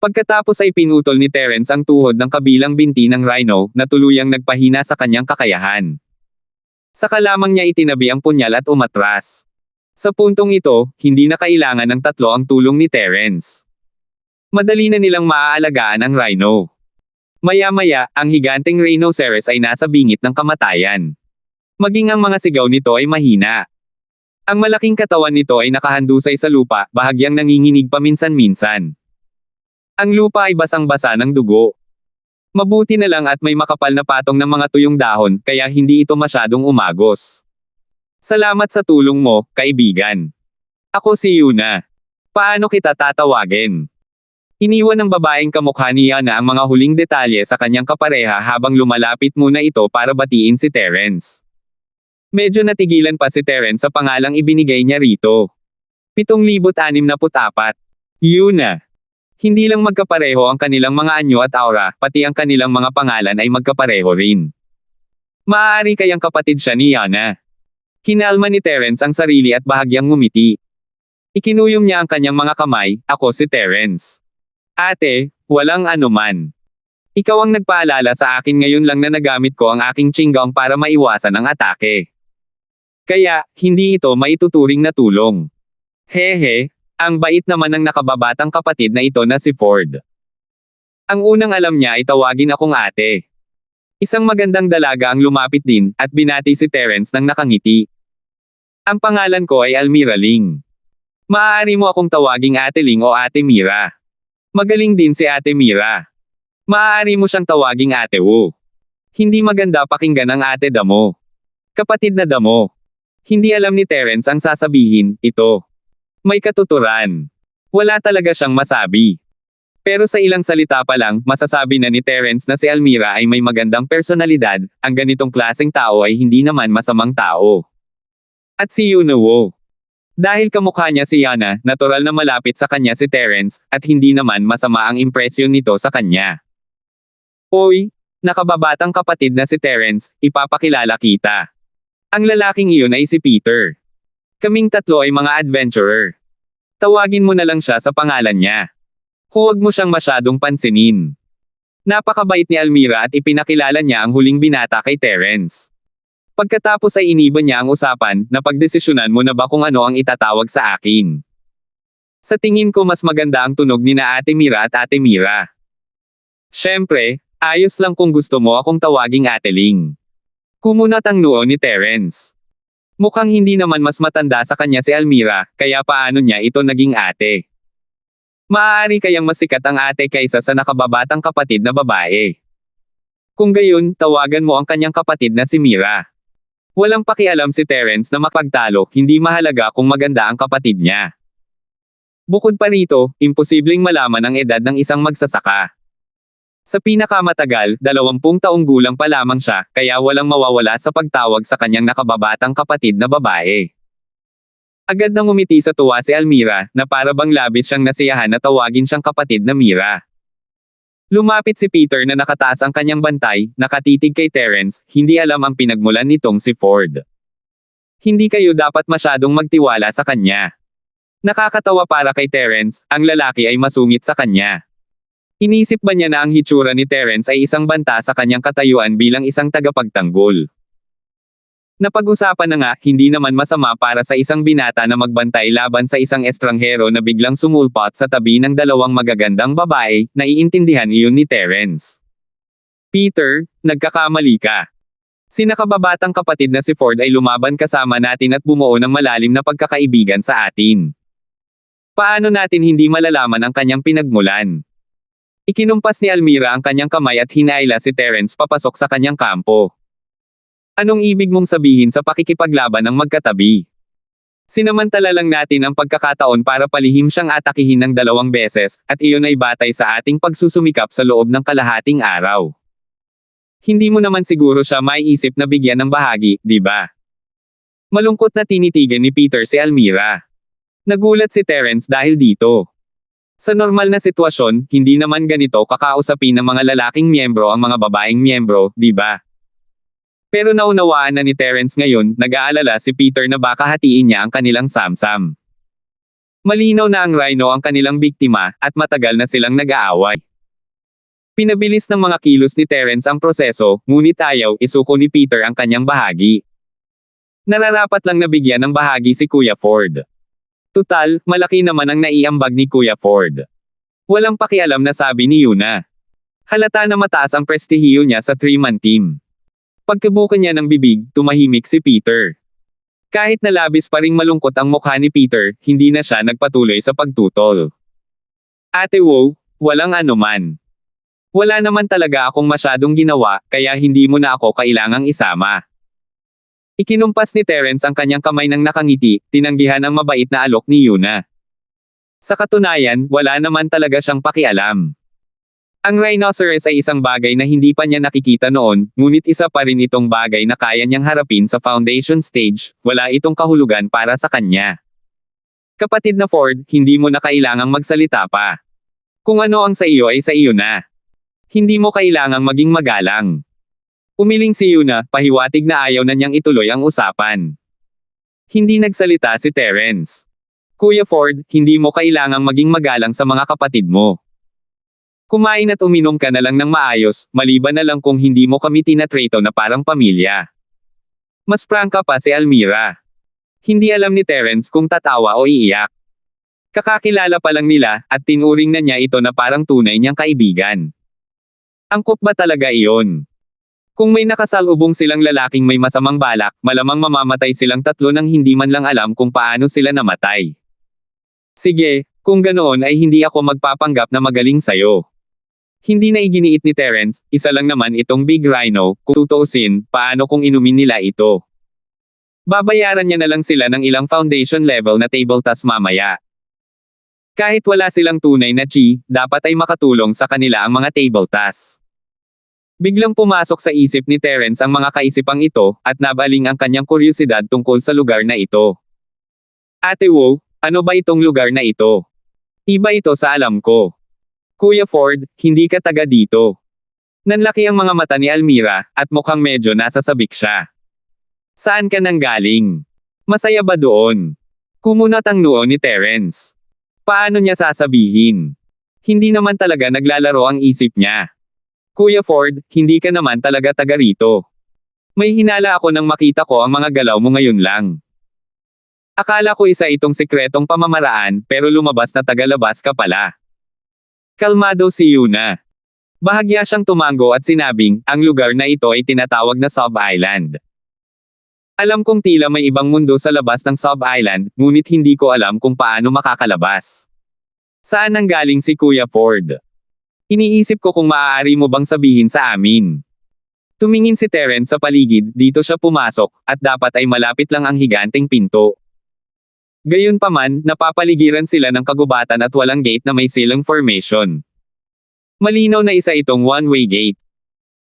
Pagkatapos ay pinutol ni Terence ang tuhod ng kabilang binti ng rhino, na tuluyang nagpahina sa kanyang kakayahan. Saka lamang niya itinabi ang punyal at umatras. Sa puntong ito, hindi na kailangan ng tatlo ang tulong ni Terence. Madali na nilang maaalagaan ang rhino. Maya-maya, ang higanteng rhinoceros ay nasa bingit ng kamatayan. Maging ang mga sigaw nito ay mahina. Ang malaking katawan nito ay nakahandusay sa lupa, bahagyang nanginginig paminsan-minsan. Ang lupa ay basang-basa ng dugo. Mabuti na lang at may makapal na patong ng mga tuyong dahon, kaya hindi ito masyadong umagos. Salamat sa tulong mo, kaibigan. Ako si Yuna. Paano kita tatawagin? Iniwan ng babaeng kamukha niya na ang mga huling detalye sa kanyang kapareha habang lumalapit muna ito para batiin si Terence. Medyo natigilan pa si Terence sa pangalang ibinigay niya rito. 7,064. Yuna. Hindi lang magkapareho ang kanilang mga anyo at aura, pati ang kanilang mga pangalan ay magkapareho rin. Maaari kayang kapatid siya ni Yana. Kinalma ni Terence ang sarili at bahagyang ngumiti. Ikinuyom niya ang kanyang mga kamay, ako si Terence. Ate, walang anuman. Ikaw ang nagpaalala sa akin ngayon lang na nagamit ko ang aking chinggang para maiwasan ang atake. Kaya, hindi ito maituturing na tulong. Hehe, ang bait naman ng nakababatang kapatid na ito na si Ford. Ang unang alam niya ay tawagin akong ate. Isang magandang dalaga ang lumapit din, at binati si Terence nang nakangiti. Ang pangalan ko ay Almira Ling. Maaari mo akong tawaging Ate Ling o Ate Mira. Magaling din si Ate Mira. Maaari mo siyang tawaging Ate Wu. Hindi maganda pakinggan ang Ate Damo. Kapatid na Damo. Hindi alam ni Terence ang sasabihin, ito. May katuturan. Wala talaga siyang masabi. Pero sa ilang salita pa lang, masasabi na ni Terence na si Almira ay may magandang personalidad, ang ganitong klaseng tao ay hindi naman masamang tao. At si Yuna Wo. Dahil kamukha niya si Yana, natural na malapit sa kanya si Terence, at hindi naman masama ang impresyon nito sa kanya. Oy, nakababatang kapatid na si Terence, ipapakilala kita. Ang lalaking iyon ay si Peter. Kaming tatlo ay mga adventurer. Tawagin mo na lang siya sa pangalan niya. Huwag mo siyang masyadong pansinin. Napakabait ni Almira at ipinakilala niya ang huling binata kay Terence. Pagkatapos ay iniba niya ang usapan, napagdesisyonan mo na ba kung ano ang itatawag sa akin? Sa tingin ko mas maganda ang tunog ni na Ate Mira at Ate Mira. Siyempre, ayos lang kung gusto mo akong tawaging Ate Ling. Kumunat ang noo ni Terence. Mukhang hindi naman mas matanda sa kanya si Almira, kaya paano niya ito naging ate? Maaari kayang masikat ang ate kaysa sa nakababatang kapatid na babae. Kung gayon, tawagan mo ang kanyang kapatid na si Mira. Walang pakialam si Terence na mapagtalo, hindi mahalaga kung maganda ang kapatid niya. Bukod pa rito, imposibleng malaman ang edad ng isang magsasaka. Sa pinakamatagal, 20 taong gulang pa lamang siya, kaya walang mawawala sa pagtawag sa kanyang nakababatang kapatid na babae. Agad nang umiti sa tuwa si Almira, na para bang labis siyang nasiyahan na tawagin siyang kapatid na Mira. Lumapit si Peter na nakataas ang kanyang bantay, nakatitig kay Terence, hindi alam ang pinagmulan nitong si Ford. Hindi kayo dapat masyadong magtiwala sa kanya. Nakakatawa para kay Terence, ang lalaki ay masungit sa kanya. Inisip ba niya na ang hitsura ni Terence ay isang banta sa kanyang katayuan bilang isang tagapagtanggol? Napag-usapan na nga, hindi naman masama para sa isang binata na magbantay laban sa isang estranghero na biglang sumulpot sa tabi ng dalawang magagandang babae, naiintindihan iyon ni Terence. Peter, nagkakamali ka. Si nakababatang kapatid na si Ford ay lumaban kasama natin at bumuo ng malalim na pagkakaibigan sa atin. Paano natin hindi malalaman ang kanyang pinagmulan? Ikinumpas ni Almira ang kanyang kamay at hinayla si Terence papasok sa kanyang kampo. Anong ibig mong sabihin sa pakikipaglaban ng magkatabi? Sinamantala lang natin ang pagkakataon para palihim siyang atakihin ng 2 beses, at iyon ay batay sa ating pagsusumikap sa loob ng kalahating araw. Hindi mo naman siguro siya maiisip na bigyan ng bahagi, di ba? Malungkot na tinitigan ni Peter si Almira. Nagulat si Terence dahil dito. Sa normal na sitwasyon, hindi naman ganito kakausapin ng mga lalaking miyembro ang mga babaeng miyembro, di ba? Pero naunawaan na ni Terence ngayon, nag-aalala si Peter na baka hatiin niya ang kanilang samsam. Malinaw na ang Rhino ang kanilang biktima, at matagal na silang nag-aaway. Pinabilis ng mga kilos ni Terence ang proseso, ngunit ayaw isuko ni Peter ang kanyang bahagi. Nararapat lang nabigyan ng bahagi si Kuya Ford. Tutal, malaki naman ang naiambag ni Kuya Ford. Walang pakialam na sabi ni Yuna. Halata na mataas ang prestihiyo niya sa 3-man team. Pagkabukan niya ng bibig, tumahimik si Peter. Kahit na labis pa ring malungkot ang mukha ni Peter, hindi na siya nagpatuloy sa pagtutol. Ate Wow, walang anuman. Wala naman talaga akong masyadong ginawa, kaya hindi mo na ako kailangang isama. Ikinumpas ni Terence ang kanyang kamay ng nakangiti, tinanggihan ang mabait na alok ni Yuna. Sa katunayan, wala naman talaga siyang pakialam. Ang rhinoceros ay isang bagay na hindi pa niya nakikita noon, ngunit isa pa rin itong bagay na kaya niyang harapin sa foundation stage, wala itong kahulugan para sa kanya. Kapatid na Ford, hindi mo na kailangang magsalita pa. Kung ano ang sa iyo ay sa iyo na. Hindi mo kailangang maging magalang. Umiling si Yuna, pahiwatig na ayaw na niyang ituloy ang usapan. Hindi nagsalita si Terence. Kuya Ford, hindi mo kailangang maging magalang sa mga kapatid mo. Kumain at uminom ka na lang ng maayos, maliban na lang kung hindi mo kami tinatrato na parang pamilya. Mas prangka pa si Almira. Hindi alam ni Terence kung tatawa o iiyak. Kakakilala pa lang nila, at tinuring na niya ito na parang tunay niyang kaibigan. Angkop ba talaga iyon? Kung may nakasalubong silang lalaking may masamang balak, malamang mamamatay silang tatlo nang hindi man lang alam kung paano sila namatay. Sige, kung ganoon ay hindi ako magpapanggap na magaling sayo. Hindi na iginiit ni Terence, isa lang naman itong Big Rhino, kung tutuusin, paano kung inumin nila ito? Babayaran niya na lang sila ng ilang foundation level na table tasks mamaya. Kahit wala silang tunay na chi, dapat ay makatulong sa kanila ang mga table tasks. Biglang pumasok sa isip ni Terence ang mga kaisipang ito, at nabaling ang kanyang kuryosidad tungkol sa lugar na ito. Ate Wow, ano ba itong lugar na ito? Iba ito sa alam ko. Kuya Ford, hindi ka taga dito. Nanlaki ang mga mata ni Almira, at mukhang medyo nasasabik siya. Saan ka nanggaling? Masaya ba doon? Kumunat ang noo ni Terence. Paano niya sasabihin? Hindi naman talaga naglalaro ang isip niya. Kuya Ford, hindi ka naman talaga taga rito. May hinala ako nang makita ko ang mga galaw mo ngayon lang. Akala ko isa itong sikretong pamamaraan, pero lumabas na tagalabas ka pala. Kalmado si Yuna. Bahagya siyang tumango at sinabing, ang lugar na ito ay tinatawag na Sub-Island. Alam kong tila may ibang mundo sa labas ng Sub-Island, ngunit hindi ko alam kung paano makakalabas. Saan nanggaling si Kuya Ford? Iniisip ko kung maaari mo bang sabihin sa amin. Tumingin si Terence sa paligid, dito siya pumasok, at dapat ay malapit lang ang higanteng pinto. Gayunpaman, napapaligiran sila ng kagubatan at walang gate na may silang formation. Malinaw na isa itong one-way gate.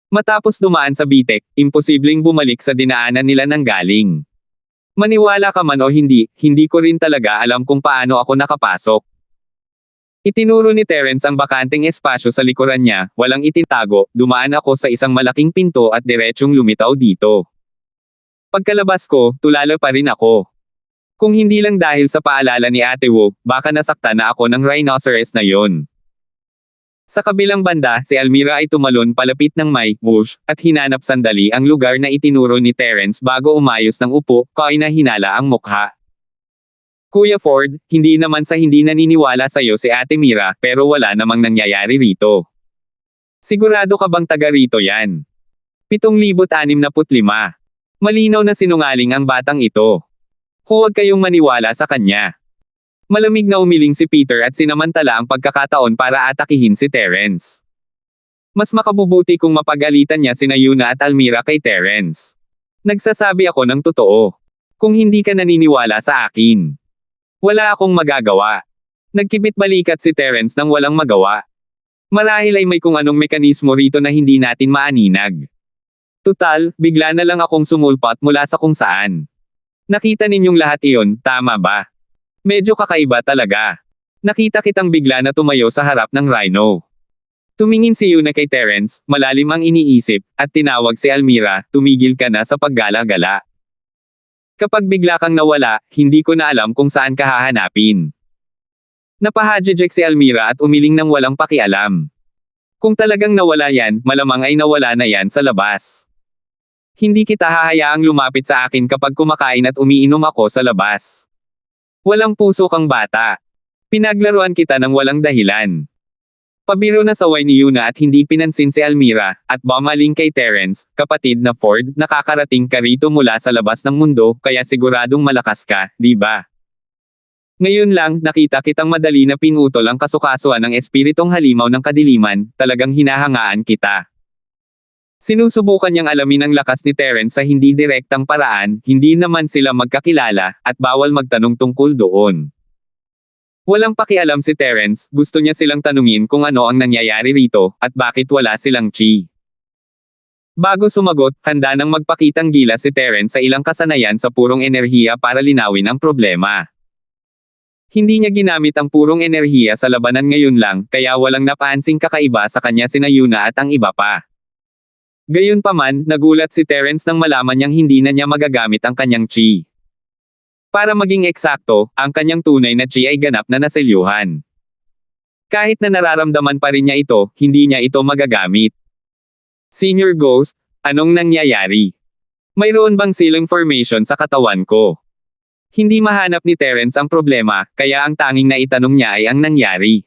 Matapos dumaan sa bitek, imposibleng bumalik sa dinaanan nila nang galing. Maniwala ka man o hindi, hindi ko rin talaga alam kung paano ako nakapasok. Itinuro ni Terence ang bakanteng espasyo sa likuran niya, walang itintago, dumaan ako sa isang malaking pinto at diretsyong lumitaw dito. Pagkalabas ko, tulala pa rin ako. Kung hindi lang dahil sa paalala ni Ate Wu, baka nasaktan na ako ng rhinoceros na yon. Sa kabilang banda, si Almira ay tumalon palapit ng may whoosh, at hinanap sandali ang lugar na itinuro ni Terence bago umayos ng upo, kaya na hinala ang mukha. Kuya Ford, hindi naman sa hindi naniniwala sa'yo si Ate Mira, pero wala namang nangyayari rito. Sigurado ka bang taga rito yan? 7,065. Malinaw na sinungaling ang batang ito. Huwag kayong maniwala sa kanya. Malamig na umiling si Peter at sinamantala ang pagkakataon para atakihin si Terence. Mas makabubuti kung mapagalitan niya sina Yuna at Almira kay Terence. Nagsasabi ako ng totoo. Kung hindi ka naniniwala sa akin, wala akong magagawa. Nagkibit balikat si Terence nang walang magawa. Marahil ay may kung anong mekanismo rito na hindi natin maaninag. Tutal, bigla na lang akong sumulpat mula sa kung saan. Nakita ninyong lahat iyon, tama ba? Medyo kakaiba talaga. Nakita kitang bigla na tumayo sa harap ng rhino. Tumingin si Yuna kay Terence, malalim ang iniisip, at tinawag si Almira, tumigil ka na sa paggala-gala. Kapag bigla kang nawala, hindi ko na alam kung saan ka hahanapin. Napahadjejek si Almira at umiling ng walang pakialam. Kung talagang nawala yan, malamang ay nawala na yan sa labas. Hindi kita hahayaang lumapit sa akin kapag kumakain at umiinom ako sa labas. Walang puso kang bata. Pinaglaruan kita ng walang dahilan. Pabiro na saway ni Yuna at hindi pinansin si Almira, at bumaling kay Terence, kapatid na Ford, nakakarating ka rito mula sa labas ng mundo, kaya siguradong malakas ka, di ba? Ngayon lang, nakita kitang madali na pinutol ang kasukasuan ng espiritong halimaw ng kadiliman, talagang hinahangaan kita. Sinusubukan niyang alamin ang lakas ni Terence sa hindi direktang paraan, hindi naman sila magkakilala, at bawal magtanong tungkol doon. Walang pakialam si Terence, gusto niya silang tanungin kung ano ang nangyayari rito, at bakit wala silang chi. Bago sumagot, handa nang magpakitang gila si Terence sa ilang kasanayan sa purong enerhiya para linawin ang problema. Hindi niya ginamit ang purong enerhiya sa labanan ngayon lang, kaya walang napansing kakaiba sa kanya sina Yuna at ang iba pa. Gayunpaman, nagulat si Terence nang malaman niyang hindi na niya magagamit ang kanyang chi. Para maging eksakto, ang kanyang tunay na chi ay ganap na naselyuhan. Kahit na nararamdaman pa rin niya ito, hindi niya ito magagamit. Senior Ghost, anong nangyayari? Mayroon bang ceiling formation sa katawan ko? Hindi mahanap ni Terence ang problema, kaya ang tanging na itanong niya ay ang nangyari.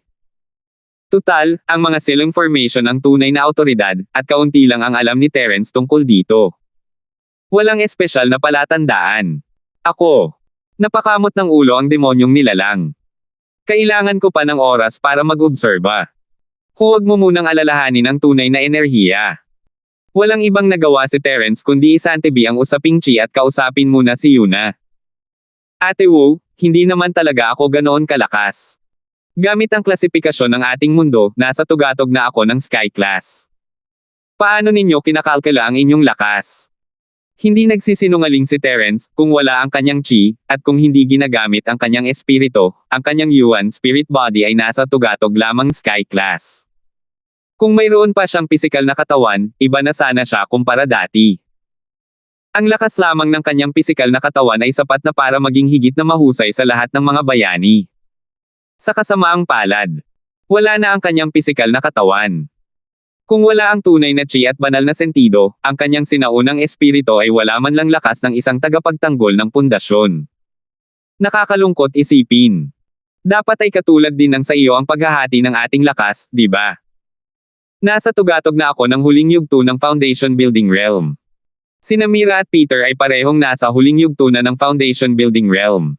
Tutal, ang mga ceiling formation ang tunay na autoridad, at kaunti lang ang alam ni Terence tungkol dito. Walang espesyal na palatandaan. Ako. Napakamot ng ulo ang demonyong nilalang. Kailangan ko pa ng oras para mag-obserba. Huwag mo munang alalahanin ang tunay na enerhiya. Walang ibang nagawa si Terence kundi isantabi ang usaping chi at kausapin muna si Yuna. Ate Wu, hindi naman talaga ako ganoon kalakas. Gamit ang klasifikasyon ng ating mundo, nasa tugatog na ako ng Sky Class. Paano ninyo kinakalkula ang inyong lakas? Hindi nagsisinungaling si Terence, kung wala ang kanyang chi, at kung hindi ginagamit ang kanyang espirito, ang kanyang Yuan spirit body ay nasa tugatog lamang Sky Class. Kung mayroon pa siyang pisikal na katawan, iba na sana siya kumpara dati. Ang lakas lamang ng kanyang pisikal na katawan ay sapat na para maging higit na mahusay sa lahat ng mga bayani. Sa kasamaang palad, wala na ang kanyang pisikal na katawan. Kung wala ang tunay na chi at banal na sentido, ang kanyang sinaunang espirito ay wala man lang lakas ng isang tagapagtanggol ng pundasyon. Nakakalungkot isipin. Dapat ay katulad din ng sa iyo ang paghahati ng ating lakas, di ba? Nasa tugatog na ako ng huling yugto ng Foundation Building Realm. Sina Mira at Peter ay parehong nasa huling yugto na ng Foundation Building Realm.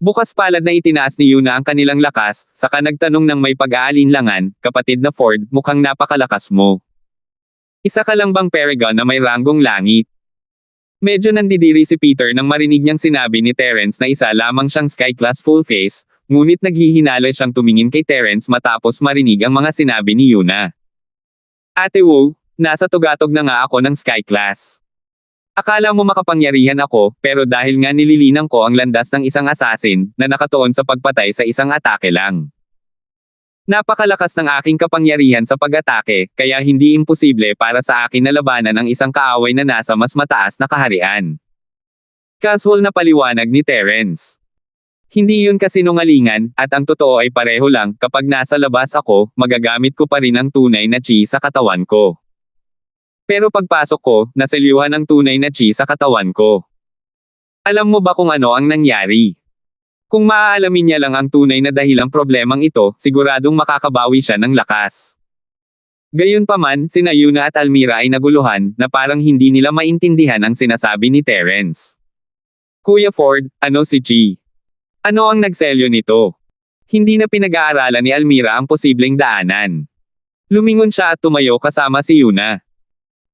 Bukas palad na itinaas ni Yuna ang kanilang lakas, saka nagtanong ng may pag-aalinlangan, kapatid na Ford, mukhang napakalakas mo. Isa ka lang bang Paragon na may ranggong langit? Medyo nandidiri si Peter nang marinig niyang sinabi ni Terence na isa lamang siyang Sky Class full face, ngunit naghihinala siyang tumingin kay Terence matapos marinig ang mga sinabi ni Yuna. Ate Wu, nasa tugatog na nga ako ng Sky Class. Akala mo makapangyarihan ako, pero dahil nga nililinang ko ang landas ng isang assassin, na nakatuon sa pagpatay sa isang atake lang. Napakalakas ng aking kapangyarihan sa pag-atake, kaya hindi imposible para sa akin na labanan ang isang kaaway na nasa mas mataas na kaharian. Casual na paliwanag ni Terence. Hindi yun kasinungalingan, at ang totoo ay pareho lang, kapag nasa labas ako, magagamit ko pa rin ang tunay na chi sa katawan ko. Pero pagpasok ko, naselyuhan ang tunay na chi sa katawan ko. Alam mo ba kung ano ang nangyari? Kung maaalamin niya lang ang tunay na dahilang problemang ito, siguradong makakabawi siya ng lakas. Gayunpaman, sina Yuna at Almira ay naguluhan, na parang hindi nila maintindihan ang sinasabi ni Terence. Kuya Ford, ano si Chi? Ano ang nagselyo nito? Hindi na pinag-aaralan ni Almira ang posibleng daanan. Lumingon siya at tumayo kasama si Yuna.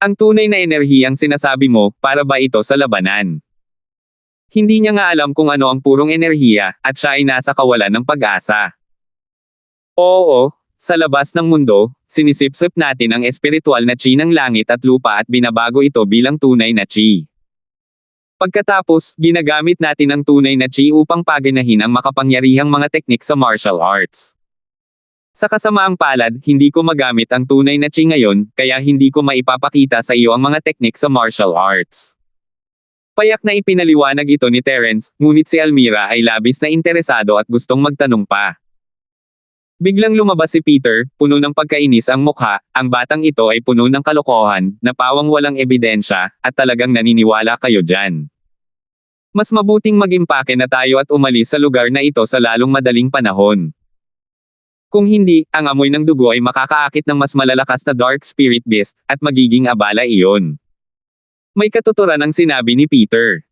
Ang tunay na enerhiyang sinasabi mo, para ba ito sa labanan? Hindi niya nga alam kung ano ang purong enerhiya, at siya ay nasa kawalan ng pag-asa. Oo, sa labas ng mundo, sinisipsip natin ang espiritual na chi ng langit at lupa at binabago ito bilang tunay na chi. Pagkatapos, ginagamit natin ang tunay na chi upang paganahin ang makapangyarihang mga teknik sa martial arts. Sa kasamaang palad, hindi ko magamit ang tunay na chi ngayon, kaya hindi ko maipapakita sa iyo ang mga teknik sa martial arts. Payak na ipinaliwanag ito ni Terence, ngunit si Almira ay labis na interesado at gustong magtanong pa. Biglang lumabas si Peter, puno ng pagkainis ang mukha, ang batang ito ay puno ng kalokohan, na pawang walang ebidensya, at talagang naniniwala kayo dyan. Mas mabuting mag-impake na tayo at umalis sa lugar na ito sa lalong madaling panahon. Kung hindi, ang amoy ng dugo ay makakaakit ng mas malalakas na Dark Spirit Beast, at magiging abala iyon. May katuturan ang sinabi ni Peter.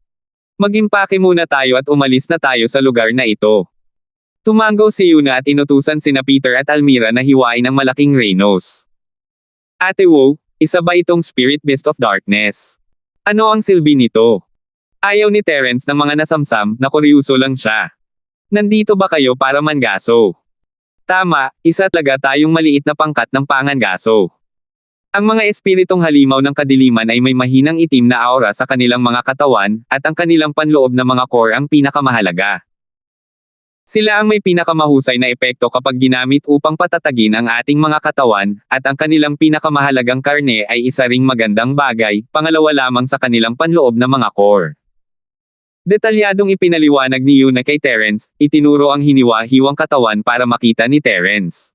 Mag-impake muna tayo at umalis na tayo sa lugar na ito. Tumanggaw si Yuna at inutusan sina Peter at Almira na hiwain ang malaking Reynos. Ate Wu, isa ba itong Spirit Beast of Darkness? Ano ang silbi nito? Ayaw ni Terence ng mga nasamsam, na kuryoso lang siya. Nandito ba kayo para mangaso? Tama, isa talaga tayong maliit na pangkat ng pangangaso. Ang mga espiritong halimaw ng kadiliman ay may mahinang itim na aura sa kanilang mga katawan, at ang kanilang panloob na mga core ang pinakamahalaga. Sila ang may pinakamahusay na epekto kapag ginamit upang patatagin ang ating mga katawan, at ang kanilang pinakamahalagang karne ay isa ring magandang bagay, pangalawa lamang sa kanilang panloob na mga core. Detalyadong ipinaliwanag ni Yuna kay Terence, itinuro ang hiniwa-hiwang katawan para makita ni Terence.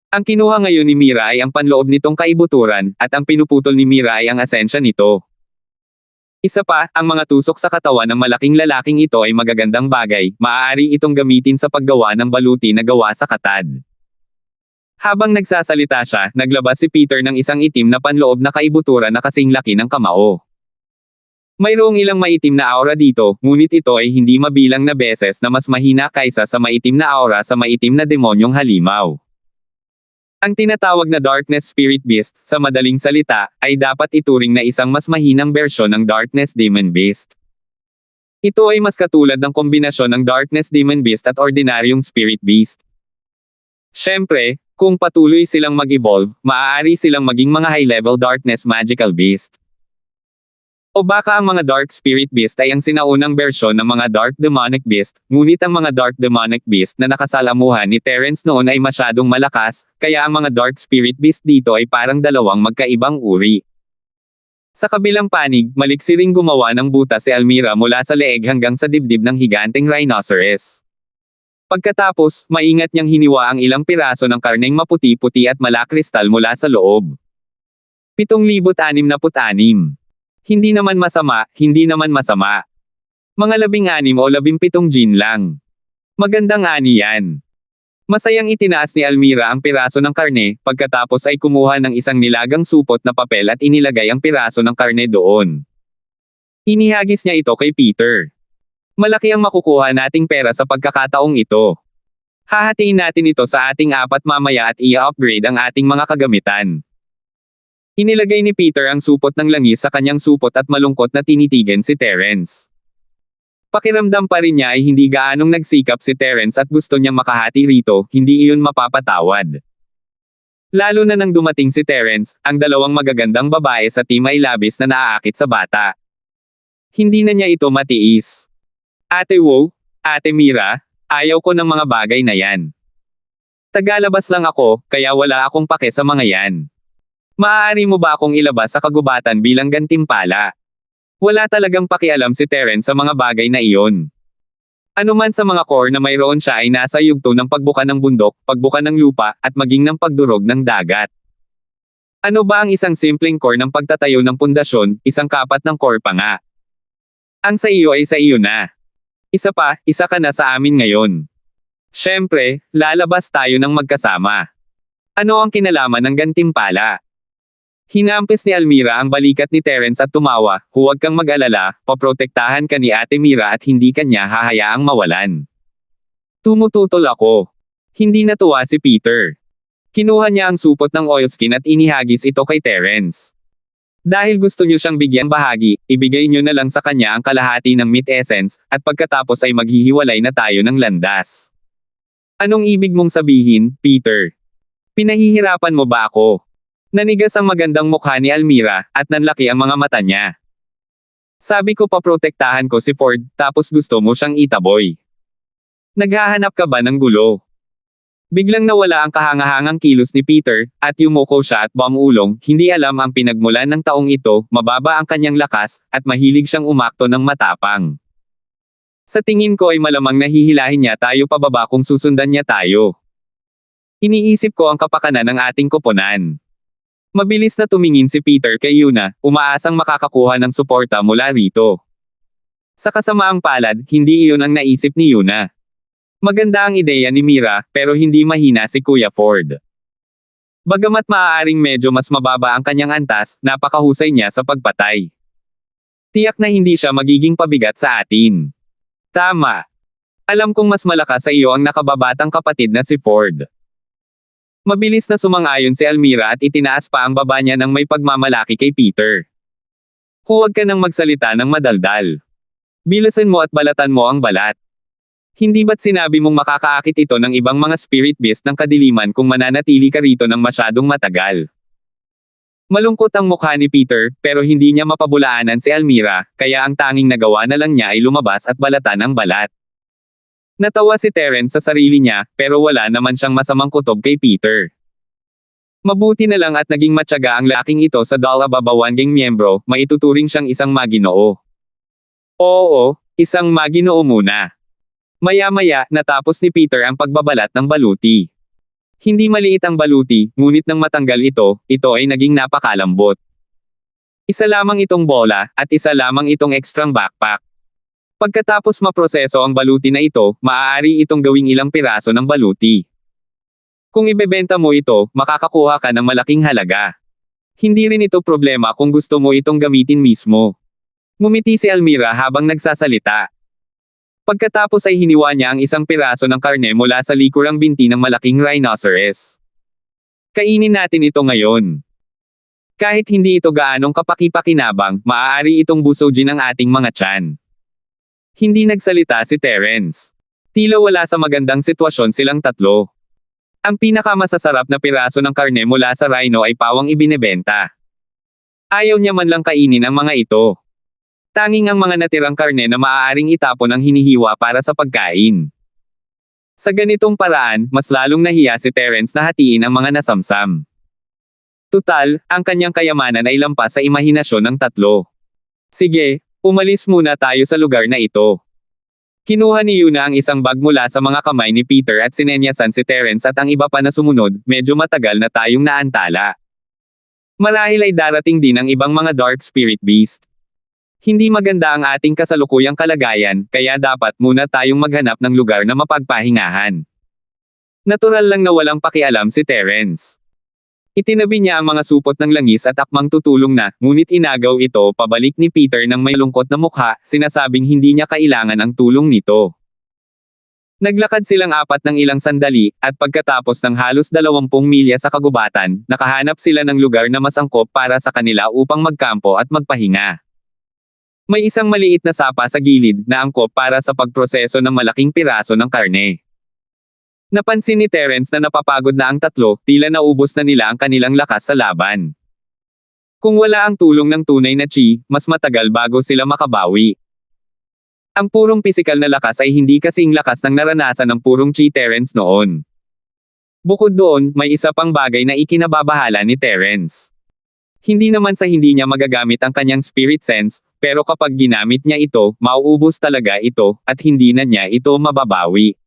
Ang kinuha ngayon ni Mira ay ang panloob nitong kaibuturan, at ang pinuputol ni Mira ay ang asensya nito. Isa pa, ang mga tusok sa katawan ng malaking lalaking ito ay magagandang bagay, maaari itong gamitin sa paggawa ng baluti na gawa sa katad. Habang nagsasalita siya, naglabas si Peter ng isang itim na panloob na kaibuturan na kasing laki ng kamao. Mayroong ilang maitim na aura dito, ngunit ito ay hindi mabilang na beses na mas mahina kaysa sa maitim na aura sa maitim na demonyong halimaw. Ang tinatawag na Darkness Spirit Beast, sa madaling salita, ay dapat ituring na isang mas mahinang bersyon ng Darkness Demon Beast. Ito ay mas katulad ng kombinasyon ng Darkness Demon Beast at ordinaryong Spirit Beast. Siyempre, kung patuloy silang mag-evolve, maaari silang maging mga high-level Darkness Magical Beast. O baka ang mga Dark Spirit Beast ay ang sinaunang bersyon ng mga Dark Demonic Beast, ngunit ang mga Dark Demonic Beast na nakasalamuhan ni Terence noon ay masyadong malakas, kaya ang mga Dark Spirit Beast dito ay parang dalawang magkaibang uri. Sa kabilang panig, maliksi ring gumawa ng butas si Almira mula sa leeg hanggang sa dibdib ng higanteng rhinoceros. Pagkatapos, maingat niyang hiniwa ang ilang piraso ng karneng maputi-puti at malakristal mula sa loob. 7,666. Hindi naman masama, hindi naman masama. Mga 16 o 17 gin lang. Magandang ani yan. Masayang itinaas ni Almira ang piraso ng karne, pagkatapos ay kumuha ng isang nilagang supot na papel at inilagay ang piraso ng karne doon. Inihagis niya ito kay Peter. Malaki ang makukuha nating pera sa pagkakataong ito. Hahatiin natin ito sa ating 4 mamaya at i-upgrade ang ating mga kagamitan. Inilagay ni Peter ang supot ng langis sa kanyang supot at malungkot na tinitigan si Terence. Pakiramdam pa rin niya ay hindi gaanong nagsikap si Terence at gusto niyang makahati rito, hindi iyon mapapatawad. Lalo na nang dumating si Terence, ang dalawang magagandang babae sa team ay labis na naaakit sa bata. Hindi na niya ito matiis. Ate Wu, Ate Mira, ayaw ko ng mga bagay na yan. Tagalabas lang ako, kaya wala akong pake sa mga yan. Maaari mo ba akong ilabas sa kagubatan bilang gantimpala? Wala talagang pakialam si Terence sa mga bagay na iyon. Ano man sa mga core na mayroon siya ay nasa yugto ng pagbuka ng bundok, pagbuka ng lupa, at maging ng pagdurog ng dagat. Ano ba ang isang simpleng core ng pagtatayo ng pundasyon, isang kapat ng core pa nga? Ang sa iyo ay sa iyo na. Isa pa, isa ka na sa amin ngayon. Siyempre, lalabas tayo ng magkasama. Ano ang kinalaman ng gantimpala? Hinampis ni Almira ang balikat ni Terence at tumawa, huwag kang mag-alala, paprotektahan ka ni Ate Mira at hindi kanya hahayaang mawalan. Tumututol ako. Hindi natuwa si Peter. Kinuha niya ang supot ng oilskin at inihagis ito kay Terence. Dahil gusto niyo siyang bigyang bahagi, ibigay niyo na lang sa kanya ang kalahati ng meat essence, at pagkatapos ay maghihiwalay na tayo ng landas. Anong ibig mong sabihin, Peter? Pinahihirapan mo ba ako? Nanigas ang magandang mukha ni Almira, at nanlaki ang mga mata niya. Sabi ko paprotektahan ko si Ford, tapos gusto mo siyang itaboy. Naghahanap ka ba ng gulo? Biglang nawala ang kahangahangang kilos ni Peter, at yumuko siya at bumulong, hindi alam ang pinagmulan ng taong ito, mababa ang kanyang lakas, at mahilig siyang umakto ng matapang. Sa tingin ko ay malamang nahihilahin niya tayo pababa kung susundan niya tayo. Iniisip ko ang kapakanan ng ating koponan. Mabilis na tumingin si Peter kay Yuna, umaasang makakakuha ng suporta mula rito. Sa kasamaang palad, hindi iyon ang naisip ni Yuna. Maganda ang ideya ni Mira, pero hindi mahina si Kuya Ford. Bagamat maaaring medyo mas mababa ang kanyang antas, napakahusay niya sa pagpatay. Tiyak na hindi siya magiging pabigat sa atin. Tama. Alam kong mas malakas sa iyo ang nakababatang kapatid na si Ford. Mabilis na sumang-ayon si Almira at itinaas pa ang baba niya ng may pagmamalaki kay Peter. Huwag ka nang magsalita ng madaldal. Bilasan mo at balatan mo ang balat. Hindi ba't sinabi mong makakaakit ito ng ibang mga spirit beast ng kadiliman kung mananatili ka rito ng masyadong matagal? Malungkot ang mukha ni Peter, pero hindi niya mapabulaanan si Almira, kaya ang tanging nagawa na lang niya ay lumabas at balatan ang balat. Natawa si Terence sa sarili niya, pero wala naman siyang masamang kutob kay Peter. Mabuti na lang at naging matyaga ang laking ito sa Dalababawan Gang miyembro, maituturing siyang isang maginoo. Oo, isang maginoo muna. Maya-maya, natapos ni Peter ang pagbabalat ng baluti. Hindi maliit ang baluti, ngunit nang matanggal ito ay naging napakalambot. Isa lamang itong bola, at isa lamang itong ekstrang backpack. Pagkatapos maproseso ang baluti na ito, maaari itong gawing ilang piraso ng baluti. Kung ibebenta mo ito, makakakuha ka ng malaking halaga. Hindi rin ito problema kung gusto mo itong gamitin mismo. Ngumiti si Almira habang nagsasalita. Pagkatapos ay hiniwa niya ang isang piraso ng karne mula sa likurang binti ng malaking rhinoceros. Kainin natin ito ngayon. Kahit hindi ito gaanong kapaki-pakinabang, maaari itong busogin ang ating mga tiyan. Hindi nagsalita si Terence. Tila wala sa magandang sitwasyon silang tatlo. Ang pinakamasasarap na piraso ng karne mula sa rhino ay pawang ibinebenta. Ayaw niya man lang kainin ang mga ito. Tanging ang mga natirang karne na maaaring itapon ang hinihiwa para sa pagkain. Sa ganitong paraan, mas lalong nahiya si Terence na hatiin ang mga nasamsam. Tutal, ang kanyang kayamanan ay lampas sa imahinasyon ng tatlo. Sige, umalis muna tayo sa lugar na ito. Kinuha ni Yuna ang isang bag mula sa mga kamay ni Peter at sinenyasan si Terence at ang iba pa na sumunod, medyo matagal na tayong naantala. Marahil ay darating din ang ibang mga dark spirit beast. Hindi maganda ang ating kasalukuyang kalagayan, kaya dapat muna tayong maghanap ng lugar na mapagpahingahan. Natural lang na walang pakialam si Terence. Itinabi niya ang mga supot ng langis at akmang tutulong na, ngunit inagaw ito pabalik ni Peter ng may lungkot na mukha, sinasabing hindi niya kailangan ang tulong nito. Naglakad silang apat ng ilang sandali, at pagkatapos ng halos 20 milya sa kagubatan, nakahanap sila ng lugar na mas angkop para sa kanila upang magkampo at magpahinga. May isang maliit na sapa sa gilid na angkop para sa pagproseso ng malaking piraso ng karne. Napansin ni Terence na napapagod na ang tatlo, tila naubos na nila ang kanilang lakas sa laban. Kung wala ang tulong ng tunay na chi, mas matagal bago sila makabawi. Ang purong pisikal na lakas ay hindi kasing lakas ng naranasan ng purong chi Terence noon. Bukod doon, may isa pang bagay na ikinababahala ni Terence. Hindi naman sa hindi niya magagamit ang kanyang spirit sense, pero kapag ginamit niya ito, mauubos talaga ito, at hindi na niya ito mababawi.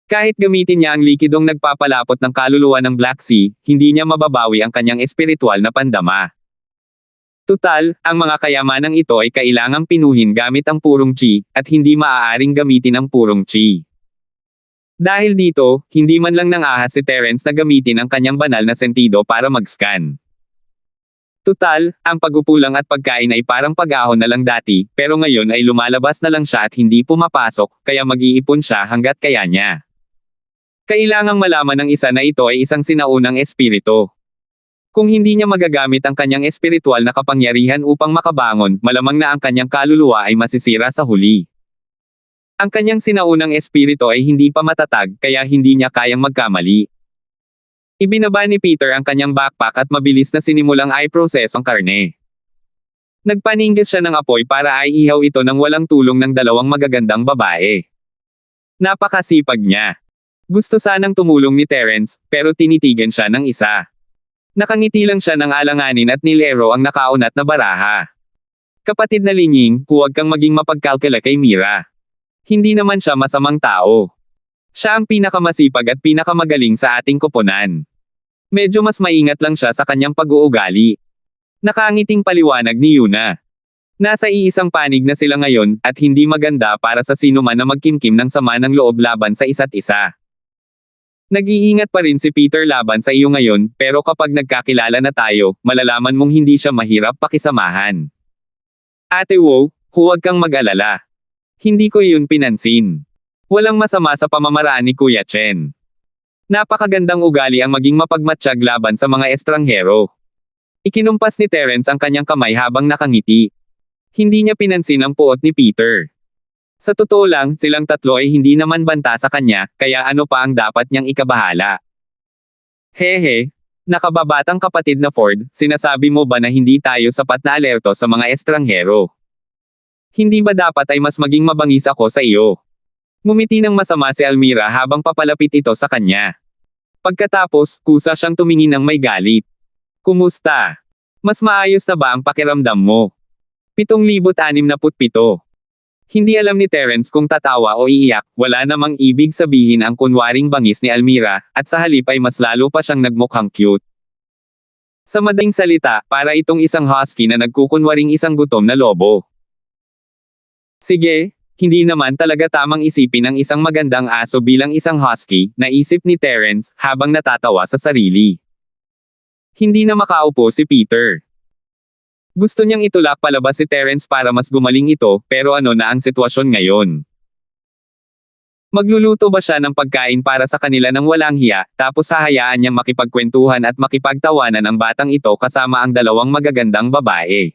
Kahit gamitin niya ang likidong nagpapalapot ng kaluluwa ng Black Sea, hindi niya mababawi ang kanyang espiritual na pandama. Tutal, ang mga kayamanang ito ay kailangang pinuhin gamit ang purong chi, at hindi maaaring gamitin ang purong chi. Dahil dito, hindi man lang nangahas si Terence na gamitin ang kanyang banal na sentido para mag-scan. Tutal, ang pag-upulang at pagkain ay parang pag-ahon na lang dati, pero ngayon ay lumalabas na lang siya at hindi pumapasok, kaya mag-iipon siya hanggat kaya niya. Kailangang malaman ng isa na ito ay isang sinaunang espiritu. Kung hindi niya magagamit ang kanyang espiritual na kapangyarihan upang makabangon, malamang na ang kanyang kaluluwa ay masisira sa huli. Ang kanyang sinaunang espiritu ay hindi pa matatag, kaya hindi niya kayang magkamali. Ibinaba ni Peter ang kanyang backpack at mabilis na sinimulang i-process ang karne. Nagpaninggis siya ng apoy para aiihaw ito ng walang tulong ng dalawang magagandang babae. Napakasipag niya. Gusto sanang tumulong ni Terence, pero tinitigan siya ng isa. Nakangiti lang siya ng alanganin at nilero ang nakaunat na baraha. Kapatid na Linying, huwag kang maging mapagkalkala kay Mira. Hindi naman siya masamang tao. Siya ang pinakamasipag at pinakamagaling sa ating koponan. Medyo mas maingat lang siya sa kanyang pag-uugali. Nakangiting paliwanag ni Yuna. Nasa iisang panig na sila ngayon, at hindi maganda para sa sino man na magkimkim ng sama ng loob laban sa isa't isa. Nag-iingat pa rin si Peter laban sa iyo ngayon, pero kapag nagkakilala na tayo, malalaman mong hindi siya mahirap pakisamahan. Ate Wo, huwag kang mag-alala. Hindi ko iyon pinansin. Walang masama sa pamamaraan ni Kuya Chen. Napakagandang ugali ang maging mapagmatsyag laban sa mga estranghero. Ikinumpas ni Terence ang kanyang kamay habang nakangiti. Hindi niya pinansin ang puot ni Peter. Sa totoo lang, silang tatlo ay hindi naman banta sa kanya, kaya ano pa ang dapat niyang ikabahala. Hehe, nakababatang kapatid na Ford, sinasabi mo ba na hindi tayo sapat na alerto sa mga estranghero? Hindi ba dapat ay mas maging mabangis ako sa iyo? Ngumiti ng masama si Almira habang papalapit ito sa kanya. Pagkatapos, kusa siyang tumingin ng may galit. Kumusta? Mas maayos na ba ang pakiramdam mo? 7,067. Hindi alam ni Terence kung tatawa o iiyak, wala namang ibig sabihin ang kunwaring bangis ni Almira, at sa halip ay mas lalo pa siyang nagmukhang cute. Sa madaling salita, para itong isang husky na nagkukunwaring isang gutom na lobo. Sige, hindi naman talaga tamang isipin ang isang magandang aso bilang isang husky, naisip ni Terence, habang natatawa sa sarili. Hindi na makaupo si Peter. Gusto niyang itulak palabas si Terence para mas gumaling ito, pero ano na ang sitwasyon ngayon? Magluluto ba siya ng pagkain para sa kanila ng walang hiya, tapos hahayaan niyang makipagkwentuhan at makipagtawanan ang batang ito kasama ang dalawang magagandang babae?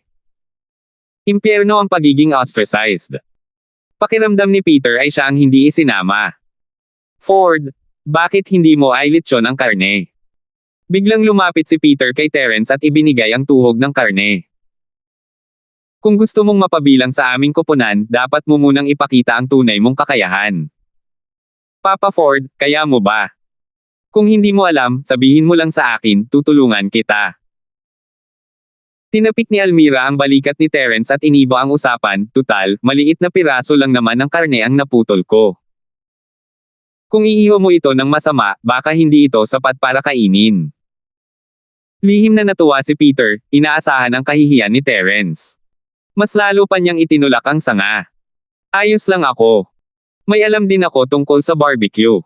Impyerno ang pagiging ostracized. Pakiramdam ni Peter ay siya ang hindi isinama. Ford, bakit hindi mo ay lechon ang karne? Biglang lumapit si Peter kay Terence at ibinigay ang tuhog ng karne. Kung gusto mong mapabilang sa aming koponan, dapat mo munang ipakita ang tunay mong kakayahan. Papa Ford, kaya mo ba? Kung hindi mo alam, sabihin mo lang sa akin, tutulungan kita. Tinapik ni Almira ang balikat ni Terence at iniba ang usapan, tutal, maliit na piraso lang naman ng karne ang naputol ko. Kung iiho mo ito ng masama, baka hindi ito sapat para kainin. Lihim na natuwa si Peter, inaasahan ang kahihiyan ni Terence. Mas lalo pa niyang itinulak ang sanga. Ayos lang ako. May alam din ako tungkol sa barbecue.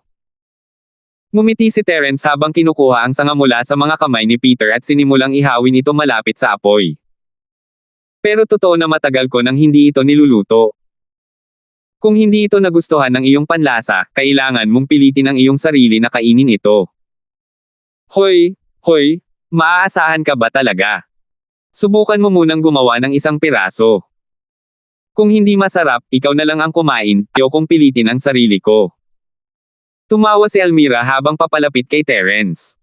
Ngumiti si Terence habang kinukuha ang sanga mula sa mga kamay ni Peter at sinimulang ihawin ito malapit sa apoy. Pero totoo na matagal ko nang hindi ito niluluto. Kung hindi ito nagustuhan ng iyong panlasa, kailangan mong pilitin ang iyong sarili na kainin ito. Hoy, maaasahan ka ba talaga? Subukan mo munang gumawa ng isang piraso. Kung hindi masarap, ikaw na lang ang kumain, ayokong pilitin ang sarili ko. Tumawa si Almira habang papalapit kay Terence.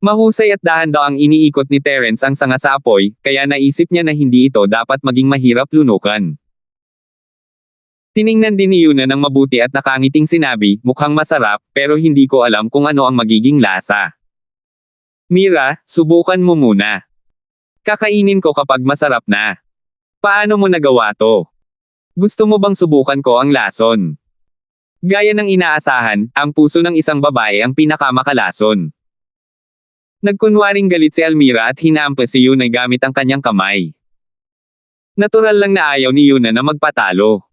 Mahusay at dahan-daang iniikot ni Terence ang sanga sa apoy, kaya naisip niya na hindi ito dapat maging mahirap lunukan. Tiningnan din ni Yuna ng mabuti at nakangiting sinabi, mukhang masarap, pero hindi ko alam kung ano ang magiging lasa. Mira, subukan mo muna. Kakainin ko kapag masarap na. Paano mo nagawa to? Gusto mo bang subukan ko ang lason? Gaya ng inaasahan, ang puso ng isang babae ang pinakamakalason. Nagkunwaring galit si Almira at hinampas si Yuna gamit ang kanyang kamay. Natural lang na ayaw ni Yuna na magpatalo.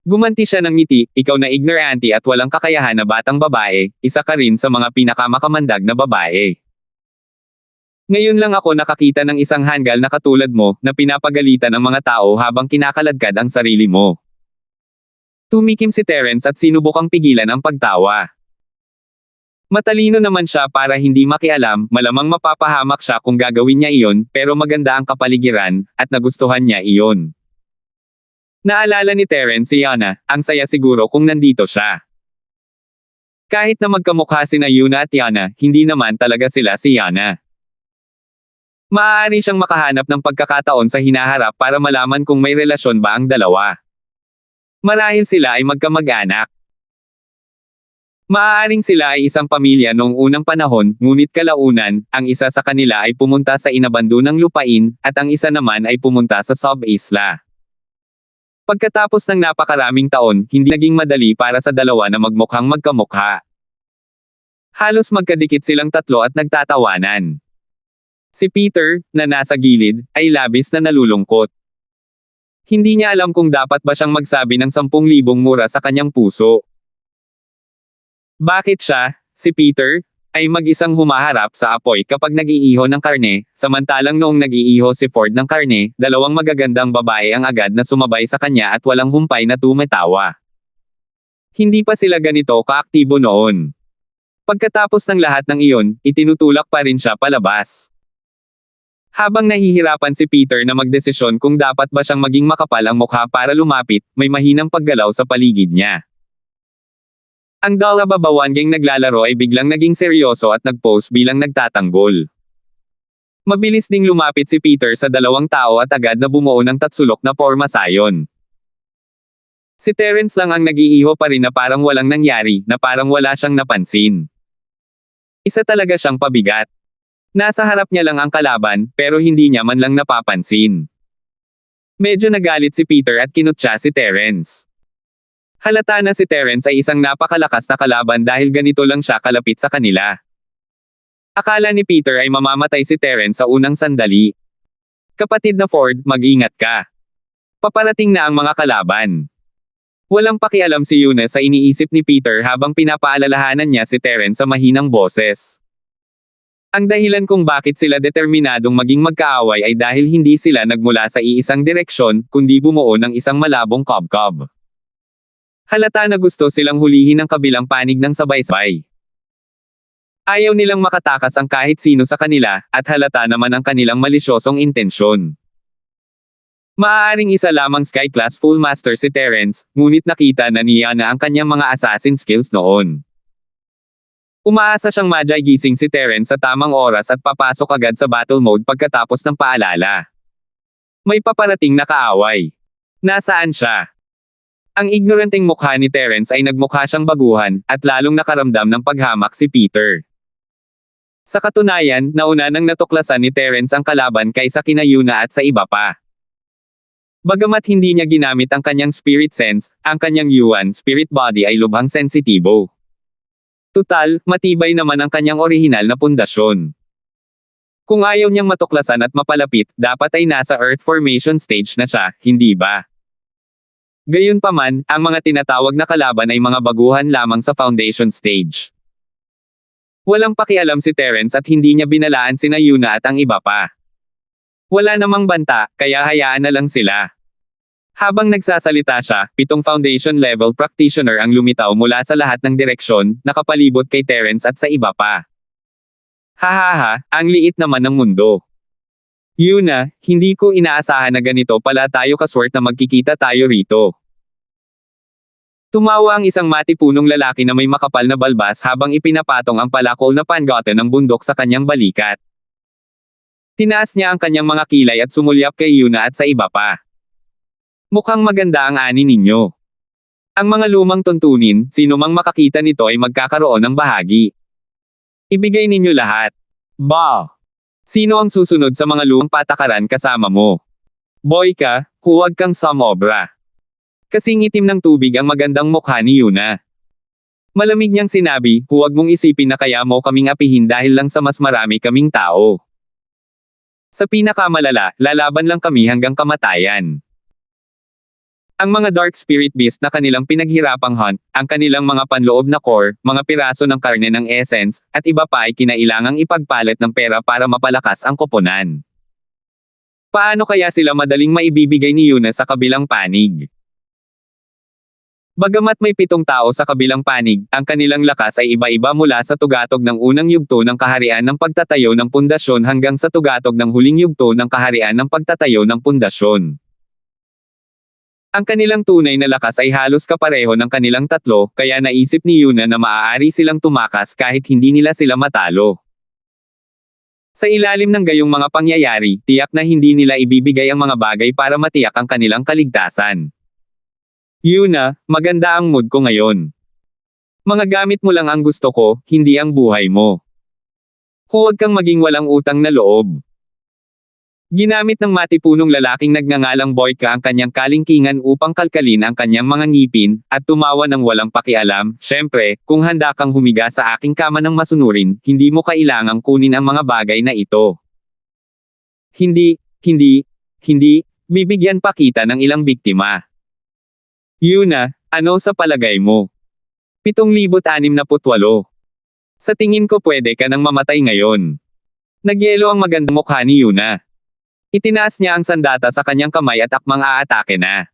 Gumanti siya ng ngiti, ikaw na ignorante at walang kakayahan na batang babae, isa ka rin sa mga pinakamakamandag na babae. Ngayon lang ako nakakita ng isang hanggal na katulad mo, na pinapagalitan ang mga tao habang kinakaladkad ang sarili mo. Tumikim si Terence at sinubukang pigilan ang pagtawa. Matalino naman siya para hindi makialam, malamang mapapahamak siya kung gagawin niya iyon, pero maganda ang kapaligiran, at nagustuhan niya iyon. Naalala ni Terence si Yana, ang saya siguro kung nandito siya. Kahit na magkamukha sina Yuna at Yana, hindi naman talaga sila si Yana. Maaari siyang makahanap ng pagkakataon sa hinaharap para malaman kung may relasyon ba ang dalawa. Marahil sila ay magkamag-anak. Maaaring sila ay isang pamilya noong unang panahon, ngunit kalaunan, ang isa sa kanila ay pumunta sa inabandonang lupain, at ang isa naman ay pumunta sa sub-isla. Pagkatapos ng napakaraming taon, hindi naging madali para sa dalawa na magmukhang magkamukha. Halos magkadikit silang tatlo at nagtatawanan. Si Peter, na nasa gilid, ay labis na nalulungkot. Hindi niya alam kung dapat ba siyang magsabi ng 10,000 mura sa kanyang puso. Bakit siya, si Peter, ay mag-isang humaharap sa apoy kapag nag-iiho ng karne, samantalang noong nag-iiho si Ford ng karne, dalawang magagandang babae ang agad na sumabay sa kanya at walang humpay na tumatawa. Hindi pa sila ganito kaaktibo noon. Pagkatapos ng lahat ng iyon, itinutulak pa rin siya palabas. Habang nahihirapan si Peter na magdesisyon kung dapat ba siyang maging makapal ang mukha para lumapit, may mahinang paggalaw sa paligid niya. Ang dalababawangging naglalaro ay biglang naging seryoso at nag-pose bilang nagtatanggol. Mabilis ding lumapit si Peter sa dalawang tao at agad na bumuo ng tatsulok na porma sayon. Si Terence lang ang nag-iiho pa rin na parang walang nangyari, na parang wala siyang napansin. Isa talaga siyang pabigat. Nasa harap niya lang ang kalaban, pero hindi niya man lang napapansin. Medyo nagalit si Peter at kinutya si Terence. Halata na si Terence ay isang napakalakas na kalaban dahil ganito lang siya kalapit sa kanila. Akala ni Peter ay mamamatay si Terence sa unang sandali. Kapatid na Ford, mag-ingat ka. Paparating na ang mga kalaban. Walang pakialam si Yuna sa iniisip ni Peter habang pinapaalalahanan niya si Terence sa mahinang boses. Ang dahilan kung bakit sila determinadong maging magkaaway ay dahil hindi sila nagmula sa iisang direksyon, kundi bumuo ng isang malabong kabkab. Halata na gusto silang hulihin ang kabilang panig ng sabay-sabay. Ayaw nilang makatakas ang kahit sino sa kanila, at halata naman ang kanilang malisyosong intensyon. Maaaring isa lamang Sky-class Full Master si Terence, ngunit nakita na niya na ang kanyang mga assassin skills noon. Umaasa siyang gising si Terence sa tamang oras at papasok agad sa battle mode pagkatapos ng paalala. May paparating na kaaway. Nasaan siya? Ang ignoranteng mukha ni Terence ay nagmukha siyang baguhan, at lalong nakaramdam ng paghamak si Peter. Sa katunayan, nauna nang natuklasan ni Terence ang kalaban kaysa kina Yuna at sa iba pa. Bagamat hindi niya ginamit ang kanyang spirit sense, ang kanyang Yuan spirit body ay lubhang sensitibo. Tutal, matibay naman ang kanyang orihinal na pundasyon. Kung ayaw niyang matuklasan at mapalapit, dapat ay nasa Earth formation stage na siya, hindi ba? Gayunpaman, ang mga tinatawag na kalaban ay mga baguhan lamang sa foundation stage. Walang pakialam si Terence at hindi niya binalaan sina Yuna at ang iba pa. Wala namang banta, kaya hayaan na lang sila. Habang nagsasalita siya, 7 foundation level practitioner ang lumitaw mula sa lahat ng direksyon, nakapalibot kay Terence at sa iba pa. Hahaha, ang liit naman ng mundo. Yuna, hindi ko inaasahan na ganito pala tayo kaswert na magkikita tayo rito. Tumawa ang isang matipunong lalaki na may makapal na balbas habang ipinapatong ang palakol na pangote ng bundok sa kanyang balikat. Tinaas niya ang kanyang mga kilay at sumulyap kay Yuna at sa iba pa. Mukhang maganda ang ani ninyo. Ang mga lumang tuntunin, sino mang makakita nito ay magkakaroon ng bahagi. Ibigay ninyo lahat. Bah! Sino ang susunod sa mga lumang patakaran kasama mo? Boy ka, huwag kang sumobra. Kasing itim ng tubig ang magandang mukha ni Yuna. Malamig niyang sinabi, huwag mong isipin na kaya mo kaming apihin dahil lang sa mas marami kaming tao. Sa pinakamalala, lalaban lang kami hanggang kamatayan. Ang mga dark spirit beast na kanilang pinaghirapang hunt, ang kanilang mga panloob na core, mga piraso ng karne ng essence, at iba pa ay kinailangang ipagpalit ng pera para mapalakas ang koponan. Paano kaya sila madaling maibibigay ni Yuna sa kabilang panig? Bagamat may 7 tao sa kabilang panig, ang kanilang lakas ay iba-iba mula sa tugatog ng unang yugto ng kaharian ng pagtatayo ng pundasyon hanggang sa tugatog ng huling yugto ng kaharian ng pagtatayo ng pundasyon. Ang kanilang tunay na lakas ay halos kapareho ng kanilang tatlo, kaya naisip ni Yuna na maaari silang tumakas kahit hindi nila sila matalo. Sa ilalim ng gayong mga pangyayari, tiyak na hindi nila ibibigay ang mga bagay para matiyak ang kanilang kaligtasan. Yuna, maganda ang mood ko ngayon. Mga gamit mo lang ang gusto ko, hindi ang buhay mo. Huwag kang maging walang utang na loob. Ginamit ng matipunong lalaking nagngangalang Boyka ang kanyang kalingkingan upang kalkalin ang kanyang mga ngipin, at tumawa ng walang pakialam. Syempre, kung handa kang humiga sa aking kama ng masunurin, hindi mo kailangang kunin ang mga bagay na ito. Hindi, bibigyan pa kita ng ilang biktima. Yuna, ano sa palagay mo? 7,668. Sa tingin ko pwede ka nang mamatay ngayon. Nagyelo ang magandang mukha ni Yuna. Itinaas niya ang sandata sa kanyang kamay at akmang aatake na.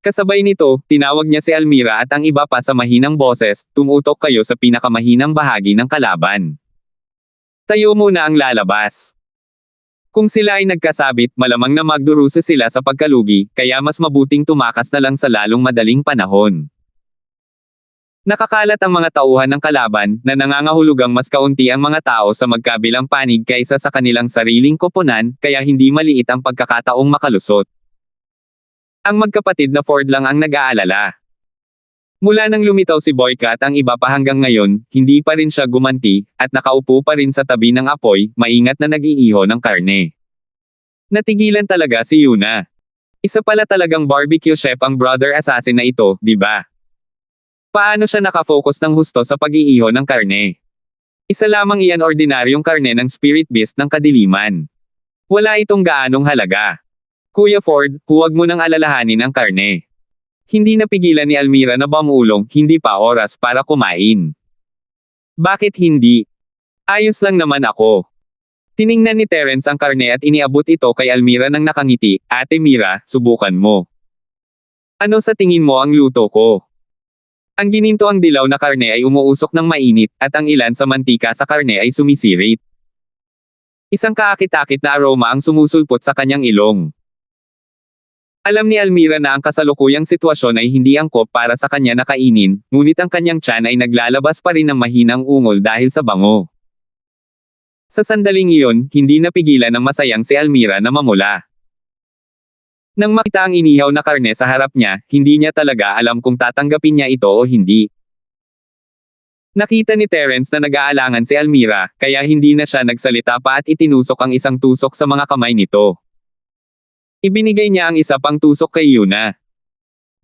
Kasabay nito, tinawag niya si Almira at ang iba pa sa mahinang boses, tumutok kayo sa pinakamahinang bahagi ng kalaban. Tayo muna ang lalabas. Kung sila ay nagkasabit, malamang na magdurusa sila sa pagkalugi, kaya mas mabuting tumakas na lang sa lalong madaling panahon. Nakakalat ang mga tauhan ng kalaban, na nangangahulugang mas kaunti ang mga tao sa magkabilang panig kaysa sa kanilang sariling koponan, kaya hindi maliit ang pagkakataong makalusot. Ang magkapatid na Ford lang ang nag-aalala. Mula nang lumitaw si Boyka at ang iba pa hanggang ngayon, hindi pa rin siya gumanti, at nakaupo pa rin sa tabi ng apoy, maingat na nag-iiho ng karne. Natigilan talaga si Yuna. Isa pala talagang barbecue chef ang brother assassin na ito, di ba? Paano siya nakafocus ng husto sa pag-iiho ng karne? Isa lamang iyan ordinaryong karne ng spirit beast ng kadiliman. Wala itong gaanong halaga. Kuya Ford, huwag mo nang alalahanin ang karne. Hindi napigilan ni Almira na bumulong, hindi pa oras para kumain. Bakit hindi? Ayos lang naman ako. Tiningnan ni Terence ang karne at iniabot ito kay Almira nang nakangiti. Ate Mira, subukan mo. Ano sa tingin mo ang luto ko? Ang gininto ang dilaw na karne ay umuusok ng mainit, at ang ilan sa mantika sa karne ay sumisirit. Isang kaakit-akit na aroma ang sumusulpot sa kanyang ilong. Alam ni Almira na ang kasalukuyang sitwasyon ay hindi angkop para sa kanya na kainin, ngunit ang kanyang tiyan ay naglalabas pa rin ng mahinang ungol dahil sa bango. Sa sandaling iyon, hindi napigilan ng masayang si Almira na mamula. Nang makita ang inihaw na karne sa harap niya, hindi niya talaga alam kung tatanggapin niya ito o hindi. Nakita ni Terence na nag-aalangan si Almira, kaya hindi na siya nagsalita pa at itinusok ang isang tusok sa mga kamay nito. Ibinigay niya ang isa pang tusok kay Yuna.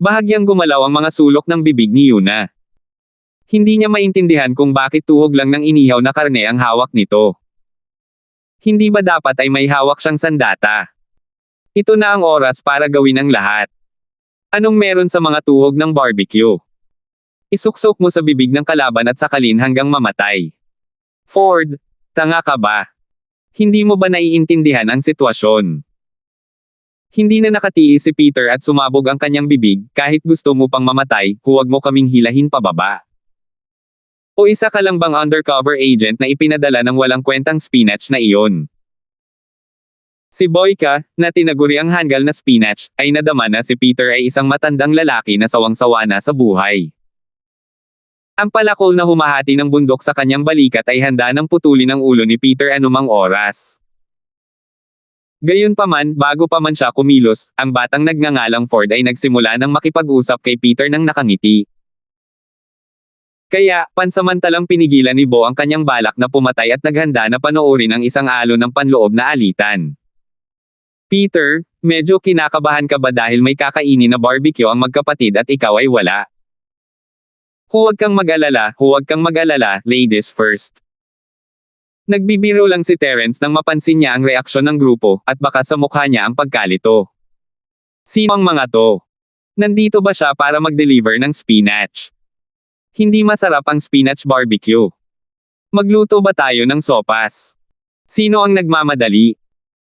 Bahagyang gumalaw ang mga sulok ng bibig ni Yuna. Hindi niya maintindihan kung bakit tuhog lang ng inihaw na karne ang hawak nito. Hindi ba dapat ay may hawak siyang sandata? Ito na ang oras para gawin ang lahat. Anong meron sa mga tuhog ng barbecue? Isuksok mo sa bibig ng kalaban at sakalin hanggang mamatay. Ford, tanga ka ba? Hindi mo ba naiintindihan ang sitwasyon? Hindi na nakatiis si Peter at sumabog ang kanyang bibig, kahit gusto mo pang mamatay, huwag mo kaming hilahin pababa. O isa ka lang bang undercover agent na ipinadala ng walang kwentang spinach na iyon? Si Boyka, na tinaguri ang hanggal na spinach, ay nadama na si Peter ay isang matandang lalaki na sawang-sawa na sa buhay. Ang palakol na humahati ng bundok sa kanyang balikat ay handa ng putulin ang ulo ni Peter anumang oras. Gayunpaman, bago pa man siya kumilos, ang batang nagngangalang Ford ay nagsimula ng makipag-usap kay Peter nang nakangiti. Kaya, pansamantalang pinigilan ni Bo ang kanyang balak na pumatay at naghanda na panoorin ang isang alon ng panloob na alitan. Peter, medyo kinakabahan ka ba dahil may kakainin na barbecue ang magkapatid at ikaw ay wala? Huwag kang mag-alala, ladies first. Nagbibiro lang si Terence nang mapansin niya ang reaksyon ng grupo, at baka sa mukha niya ang pagkalito. Sino ang mga to? Nandito ba siya para mag-deliver ng spinach? Hindi masarap ang spinach barbecue. Magluto ba tayo ng sopas? Sino ang nagmamadali?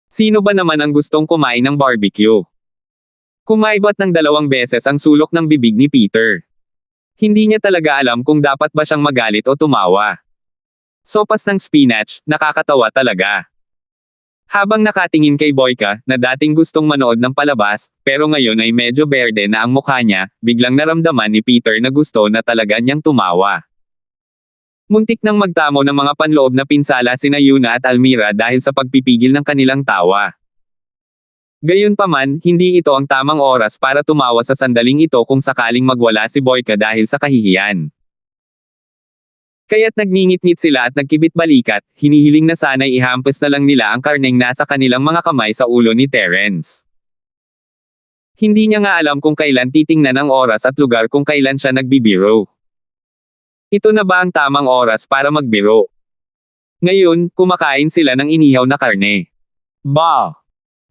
Sino ba naman ang gustong kumain ng barbecue? Kumaibot ng 2 beses ang sulok ng bibig ni Peter. Hindi niya talaga alam kung dapat ba siyang magalit o tumawa. Sopas ng spinach, nakakatawa talaga. Habang nakatingin kay Boyka, na dating gustong manood ng palabas, pero ngayon ay medyo berde na ang mukha niya, biglang naramdaman ni Peter na gusto na talaga niyang tumawa. Muntik nang magtamo ng mga panloob na pinsala sina Yuna at Almira dahil sa pagpipigil ng kanilang tawa. Gayunpaman, hindi ito ang tamang oras para tumawa sa sandaling ito kung sakaling magwala si Boyka dahil sa kahihiyan. Kaya't nagngingit-ngit sila at nagkibit-balikat, hinihiling na sana'y ihampas na lang nila ang karneng nasa kanilang mga kamay sa ulo ni Terence. Hindi niya nga alam kung kailan titingnan ang oras at lugar kung kailan siya nagbibiro. Ito na ba ang tamang oras para magbiro? Ngayon, kumakain sila ng inihaw na karne. Bah!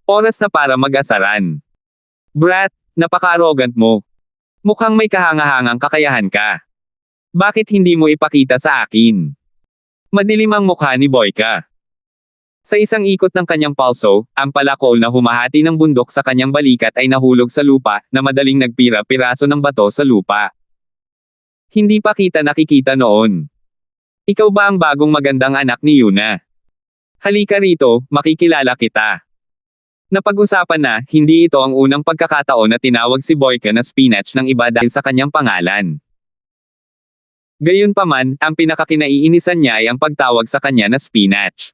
Oras na para mag-asaran. Brat, napaka-arrogant mo. Mukhang may kahangahangang kakayahan ka. Bakit hindi mo ipakita sa akin? Madilim ang mukha ni Boyka. Sa isang ikot ng kanyang palso, ang palakol na humahati ng bundok sa kanyang balikat ay nahulog sa lupa, na madaling nagpira-piraso ng bato sa lupa. Hindi pa kita nakikita noon. Ikaw ba ang bagong magandang anak ni Yuna? Halika rito, makikilala kita. Napag-usapan na, hindi ito ang unang pagkakataon na tinawag si Boyka na Spinach ng iba dahil sa kanyang pangalan. Gayunpaman, ang pinakakinaiinisan niya ay ang pagtawag sa kanya na Spinach.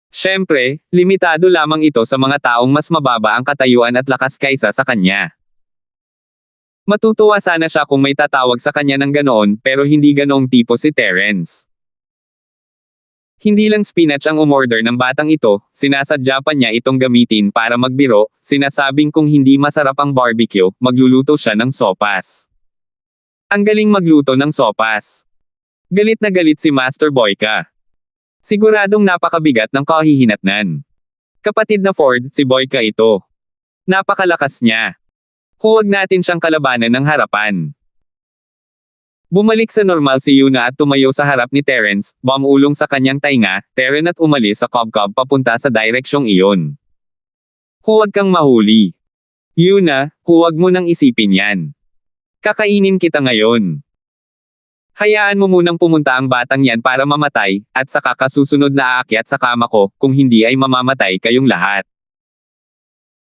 Siyempre, limitado lamang ito sa mga taong mas mababa ang katayuan at lakas kaysa sa kanya. Matutuwa sana siya kung may tatawag sa kanya ng ganoon, pero hindi ganoong tipo si Terence. Hindi lang Spinach ang umorder ng batang ito, sinasadya pa niya itong gamitin para magbiro, sinasabing kung hindi masarap ang barbecue, magluluto siya ng sopas. Ang galing magluto ng sopas. Galit na galit si Master Boyka. Siguradong napakabigat ng kahihinatnan. Kapatid na Ford, si Boyka ito. Napakalakas niya. Huwag natin siyang kalabanan ng harapan. Bumalik sa normal si Yuna at tumayo sa harap ni Terence, bumulong sa kanyang tainga, Terence at umalis sa cob-cob papunta sa direksyong iyon. Huwag kang mahuli. Yuna, huwag mo nang isipin yan. Kakainin kita ngayon. Hayaan mo munang pumunta ang batang yan para mamatay, at saka kasusunod na aakyat sa kama ko, kung hindi ay mamamatay kayong lahat.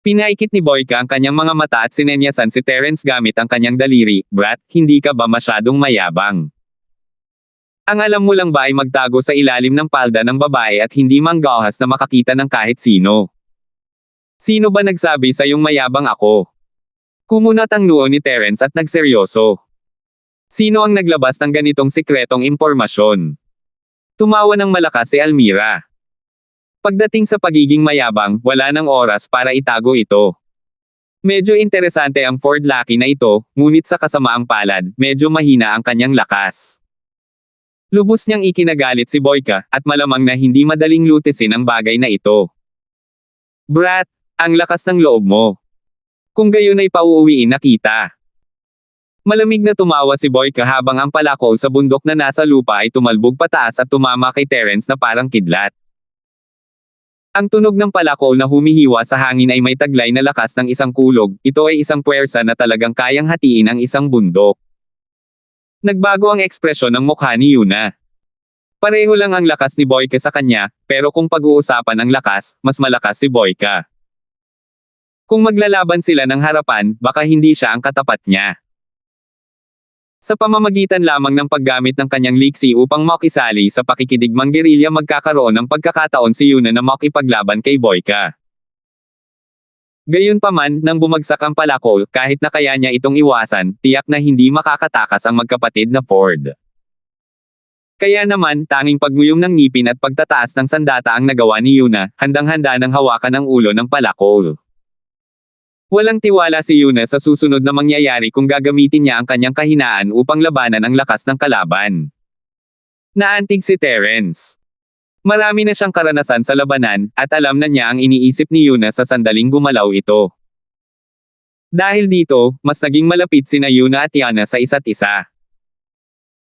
Pinaikit ni Boyka ang kanyang mga mata at sinenyasan si Terence gamit ang kanyang daliri, Brat, hindi ka ba masyadong mayabang? Ang alam mo lang ba ay magtago sa ilalim ng palda ng babae at hindi manggahas na makakita ng kahit sino? Sino ba nagsabi sa iyong mayabang ako? Kumunat ang noo ni Terence at nagseryoso. Sino ang naglabas ng ganitong sikretong impormasyon? Tumawa ng malakas si Almira. Pagdating sa pagiging mayabang, wala nang oras para itago ito. Medyo interesante ang Ford Lucky na ito, ngunit sa kasamaang palad, medyo mahina ang kanyang lakas. Lubos niyang ikinagalit si Boyka, at malamang na hindi madaling lutisin ang bagay na ito. Brat, ang lakas ng loob mo. Kung gayon ay pauuwiin na kita. Malamig na tumawa si Boyka habang ang palakol sa bundok na nasa lupa ay tumalbog pataas at tumama kay Terence na parang kidlat. Ang tunog ng palakol na humihiwa sa hangin ay may taglay na lakas ng isang kulog, ito ay isang puwersa na talagang kayang hatiin ang isang bundok. Nagbago ang ekspresyon ng mukha ni Yuna. Pareho lang ang lakas ni Boyka sa kanya, pero kung pag-uusapan ang lakas, mas malakas si Boyka. Kung maglalaban sila ng harapan, baka hindi siya ang katapat niya. Sa pamamagitan lamang ng paggamit ng kanyang liksi upang makisali sa pakikidigmang gerilya magkakaroon ng pagkakataon si Yuna na makipaglaban kay Boyka. Gayunpaman, nang bumagsak ang palakol, kahit na kaya niya itong iwasan, tiyak na hindi makakatakas ang magkapatid na Ford. Kaya naman, tanging pagnguyom ng ngipin at pagtataas ng sandata ang nagawa ni Yuna, handang-handa ng hawakan ang ulo ng palakol. Walang tiwala si Yuna sa susunod na mangyayari kung gagamitin niya ang kanyang kahinaan upang labanan ang lakas ng kalaban. Naantig si Terence. Marami na siyang karanasan sa labanan, at alam na niya ang iniisip ni Yuna sa sandaling gumalaw ito. Dahil dito, mas naging malapit sina Yuna at Yana sa isa't isa.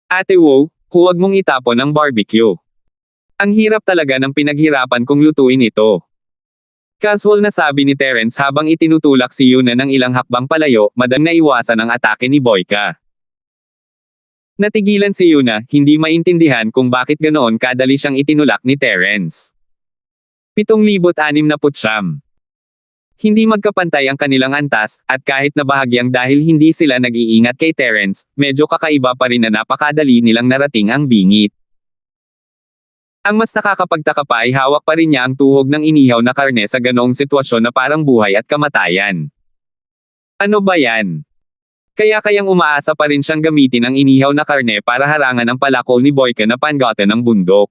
Ate Wo, huwag mong itapon ang barbecue. Ang hirap talaga ng pinaghirapan kong lutuin ito. Casual na sabi ni Terence habang itinutulak si Yuna ng ilang hakbang palayo, madang naiwasan ang atake ni Boyka. Natigilan si Yuna, hindi maintindihan kung bakit ganoon kadali siyang itinulak ni Terence. 7,669. Hindi magkapantay ang kanilang antas, at kahit na bahagyang dahil hindi sila nag-iingat kay Terence, medyo kakaiba pa rin na napakadali nilang narating ang bingit. Ang mas nakakapagtaka pa ay hawak pa rin niya ang tuhog ng inihaw na karne sa ganoong sitwasyon na parang buhay at kamatayan. Ano ba yan? Kaya umaasa pa rin siyang gamitin ang inihaw na karne para harangan ang palakol ni Boyka na panggote ng bundok.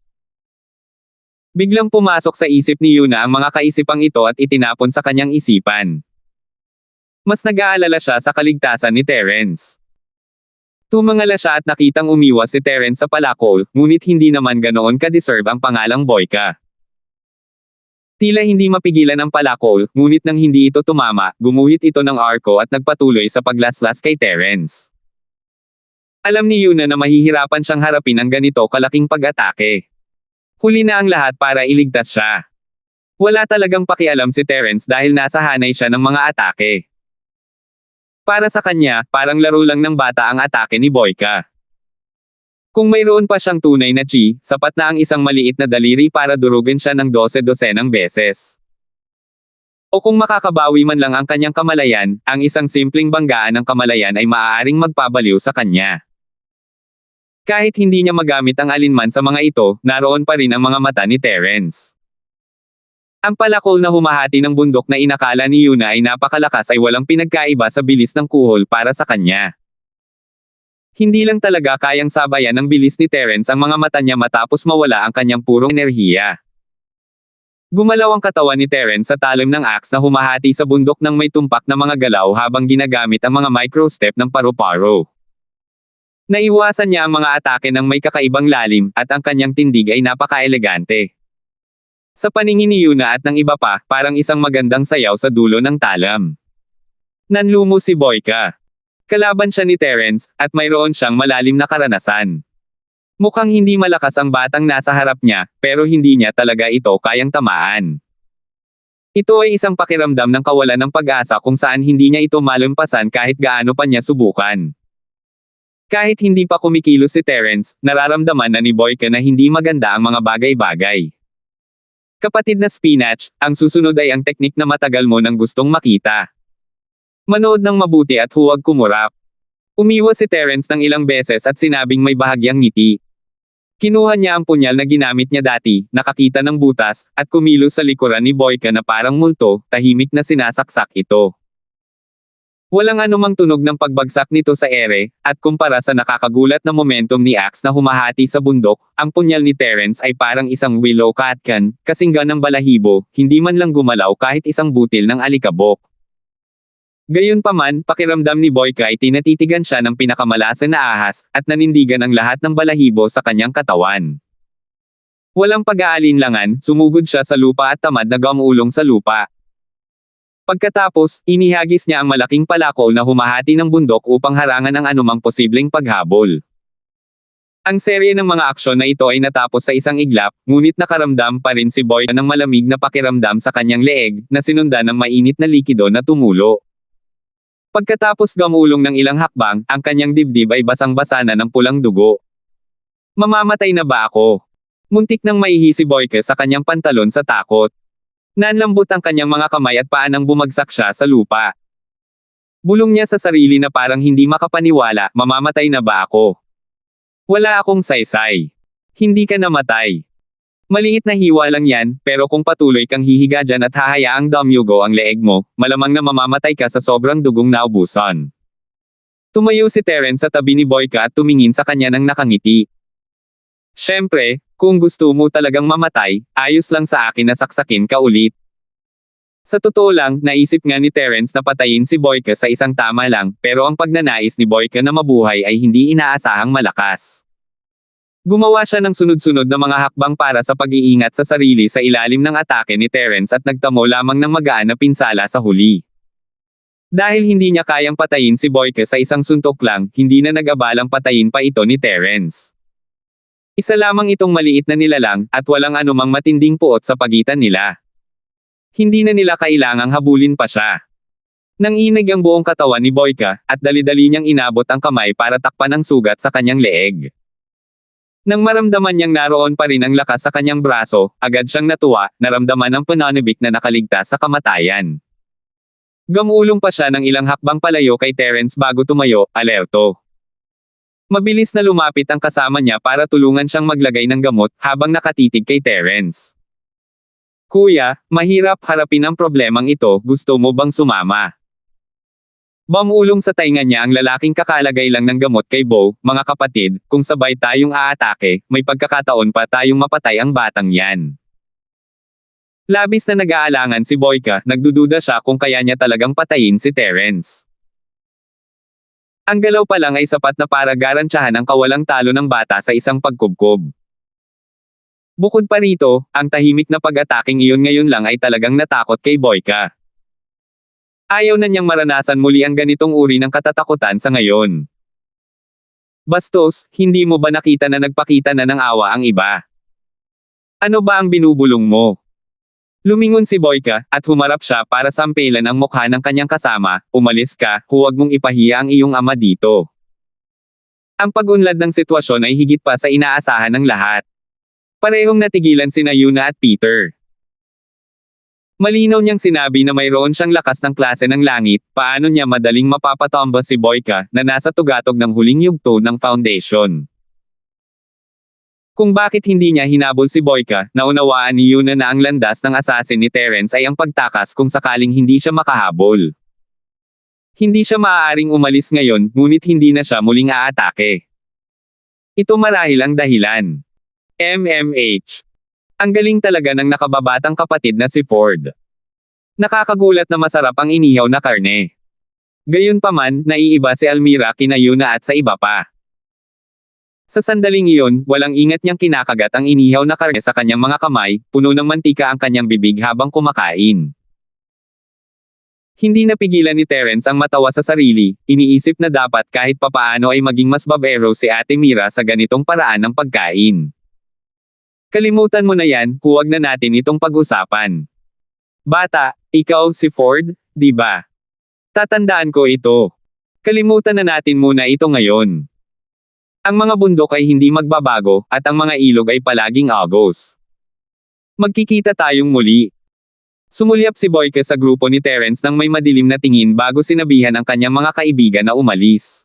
Biglang pumasok sa isip ni Yuna ang mga kaisipang ito at itinapon sa kanyang isipan. Mas nag-aalala siya sa kaligtasan ni Terence. Tumangala siya at nakitang umiwas si Terence sa palakol, ngunit hindi naman ganoon ka-deserve ang pangalang Boyka. Tila hindi mapigilan ang palakol, ngunit nang hindi ito tumama, gumuhit ito ng arko at nagpatuloy sa paglaslas kay Terence. Alam ni Yuna na mahihirapan siyang harapin ang ganito kalaking pag-atake. Huli na ang lahat para iligtas siya. Wala talagang pakialam si Terence dahil nasa hanay siya ng mga atake. Para sa kanya, parang laro lang ng bata ang atake ni Boyka. Kung mayroon pa siyang tunay na chi, sapat na ang isang maliit na daliri para durugin siya ng 12-dosenang beses. O kung makakabawi man lang ang kanyang kamalayan, ang isang simpleng banggaan ng kamalayan ay maaaring magpabaliw sa kanya. Kahit hindi niya magamit ang alinman sa mga ito, naroon pa rin ang mga mata ni Terence. Ang palakol na humahati ng bundok na inakala ni Yuna ay napakalakas ay walang pinagkaiba sa bilis ng kuhol para sa kanya. Hindi lang talaga kayang sabayan ng bilis ni Terence ang mga mata niya matapos mawala ang kanyang purong enerhiya. Gumalaw ang katawan ni Terence sa talim ng axe na humahati sa bundok ng may tumpak na mga galaw habang ginagamit ang mga micro-step ng paru-paro. Naiwasan niya ang mga atake ng may kakaibang lalim, at ang kanyang tindig ay napaka-elegante. Sa paningin ni Yuna at ng iba pa, parang isang magandang sayaw sa dulo ng talam. Nanlumo si Boyka. Kalaban siya ni Terence, at mayroon siyang malalim na karanasan. Mukhang hindi malakas ang batang nasa harap niya, pero hindi niya talaga ito kayang tamaan. Ito ay isang pakiramdam ng kawalan ng pag-asa kung saan hindi niya ito malampasan kahit gaano pa niya subukan. Kahit hindi pa kumikilos si Terence, nararamdaman na ni Boyka na hindi maganda ang mga bagay-bagay. Kapatid na Spinach, ang susunod ay ang teknik na matagal mo nang gustong makita. Manood ng mabuti at huwag kumurap. Umiwas si Terence ng ilang beses at sinabing may bahagyang ngiti. Kinuha niya ang punyal na ginamit niya dati, nakakita ng butas, at kumilos sa likuran ni Boyka na parang multo, tahimik na sinasaksak ito. Walang anumang tunog ng pagbagsak nito sa ere, at kumpara sa nakakagulat na momentum ni Axe na humahati sa bundok, ang punyal ni Terence ay parang isang willow catcan, kasinggan ng balahibo, hindi man lang gumalaw kahit isang butil ng alikabok. Gayunpaman, pakiramdam ni Boyka ay tinatitigan siya ng pinakamalasan na ahas, at nanindigan ang lahat ng balahibo sa kanyang katawan. Walang pag-aalinlangan, sumugod siya sa lupa at tamad na gumulong sa lupa. Pagkatapos, inihagis niya ang malaking palakol na humahati ng bundok upang harangan ang anumang posibleng paghabol. Ang serye ng mga aksyon na ito ay natapos sa isang iglap, ngunit nakaramdam pa rin si Boyka ng malamig na pakiramdam sa kanyang leeg, na sinundan ng mainit na likido na tumulo. Pagkatapos gumulong ng ilang hakbang, ang kanyang dibdib ay basang-basa na ng pulang dugo. Mamamatay na ba ako? Muntik nang maihi si Boyka sa kanyang pantalon sa takot. Nanlambot ang kanyang mga kamay at paa nang bumagsak siya sa lupa. Bulong niya sa sarili na parang hindi makapaniwala, mamamatay na ba ako? Wala akong saysay. Hindi ka namatay. Maliit na hiwa lang yan, pero kung patuloy kang hihiga dyan at hahayaang dumyugo ang leeg mo, malamang na mamamatay ka sa sobrang dugong naubusan. Tumayo si Terence sa tabi ni Boyka at tumingin sa kanya ng nakangiti. Siyempre, kung gusto mo talagang mamatay, ayos lang sa akin na saksakin ka ulit. Sa totoo lang, naisip nga ni Terence na patayin si Boyka sa isang tama lang, pero ang pagnanais ni Boyka na mabuhay ay hindi inaasahang malakas. Gumawa siya ng sunod-sunod na mga hakbang para sa pag-iingat sa sarili sa ilalim ng atake ni Terence at nagtamo lamang ng magaan na pinsala sa huli. Dahil hindi niya kayang patayin si Boyka sa isang suntok lang, hindi na nag-abalang patayin pa ito ni Terence. Isa lamang itong maliit na nilalang, at walang anumang matinding puot sa pagitan nila. Hindi na nila kailangang habulin pa siya. Nanginig ang buong katawan ni Boyka, at dali-dali niyang inabot ang kamay para takpan ang sugat sa kanyang leeg. Nang maramdaman niyang naroon pa rin ang lakas sa kanyang braso, agad siyang natuwa, naramdaman ang pananabik na nakaligtas sa kamatayan. Gumulong pa siya ng ilang hakbang palayo kay Terence bago tumayo, alerto. Mabilis na lumapit ang kasama niya para tulungan siyang maglagay ng gamot habang nakatitig kay Terence. Kuya, mahirap harapin ang problemang ito, gusto mo bang sumama? Bumulong sa tainga niya ang lalaking kakalagay lang ng gamot kay Bo, mga kapatid, kung sabay tayong aatake, may pagkakataon pa tayong mapatay ang batang yan. Labis na nag-aalangan si Boyka, nagdududa siya kung kaya niya talagang patayin si Terence. Ang galaw pa lang ay sapat na para garantyahan ang kawalang talo ng bata sa isang pagkubkob. Bukod pa rito, ang tahimik na pag-ataking iyon ngayon lang ay talagang natakot kay Boyka. Ayaw na niyang maranasan muli ang ganitong uri ng katatakutan sa ngayon. Bastos, hindi mo ba nakita na nagpakita na ng awa ang iba? Ano ba ang binubulong mo? Lumingon si Boyka, at humarap siya para sampelan ang mukha ng kanyang kasama. Umalis ka, huwag mong ipahiya ang iyong ama dito. Ang pag-unlad ng sitwasyon ay higit pa sa inaasahan ng lahat. Parehong natigilan sina Yuna at Peter. Malinaw niyang sinabi na mayroon siyang lakas ng klase ng langit, paano niya madaling mapapatomba si Boyka, na nasa tugatog ng huling yugto ng Foundation. Kung bakit hindi niya hinabol si Boyka, naunawaan ni Yuna na ang landas ng assassin ni Terence ay ang pagtakas kung sakaling hindi siya makahabol. Hindi siya maaaring umalis ngayon, ngunit hindi na siya muling aatake. Ito marahil ang dahilan. MMH. Ang galing talaga ng nakababatang kapatid na si Ford. Nakakagulat na masarap ang inihaw na karne. Gayunpaman, naiiba si Almira kina Yuna at sa iba pa. Sa sandaling iyon, walang ingat niyang kinakagat ang inihaw na karne sa kanyang mga kamay, puno ng mantika ang kanyang bibig habang kumakain. Hindi napigilan ni Terence ang matawa sa sarili, iniisip na dapat kahit papaano ay maging mas babero si Ate Mira sa ganitong paraan ng pagkain. Kalimutan mo na yan, huwag na natin itong pag-usapan. Bata, ikaw si Ford, di ba? Tatandaan ko ito. Kalimutan na natin muna ito ngayon. Ang mga bundok ay hindi magbabago, at ang mga ilog ay palaging agos. Magkikita tayong muli. Sumulyap si Boyka sa grupo ni Terence nang may madilim na tingin bago sinabihan ang kanyang mga kaibigan na umalis.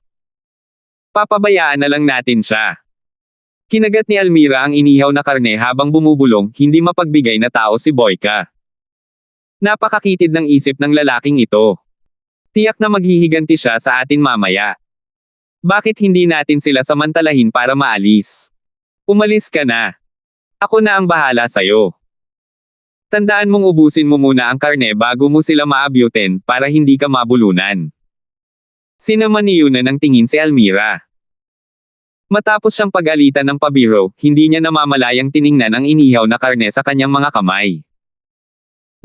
Papabayaan na lang natin siya. Kinagat ni Almira ang inihaw na karne habang bumubulong, hindi mapagbigay na tao si Boyka. Napakakitid ng isip ng lalaking ito. Tiyak na maghihiganti siya sa atin mamaya. Bakit hindi natin sila samantalahin para maalis? Umalis ka na. Ako na ang bahala sa'yo. Tandaan mong ubusin mo muna ang karne bago mo sila maabyutin para hindi ka mabulunan. Sinaman ni Yuna ng tingin si Almira. Matapos siyang pagalitan ng pabiro, hindi niya namamalayang tiningnan ang inihaw na karne sa kanyang mga kamay.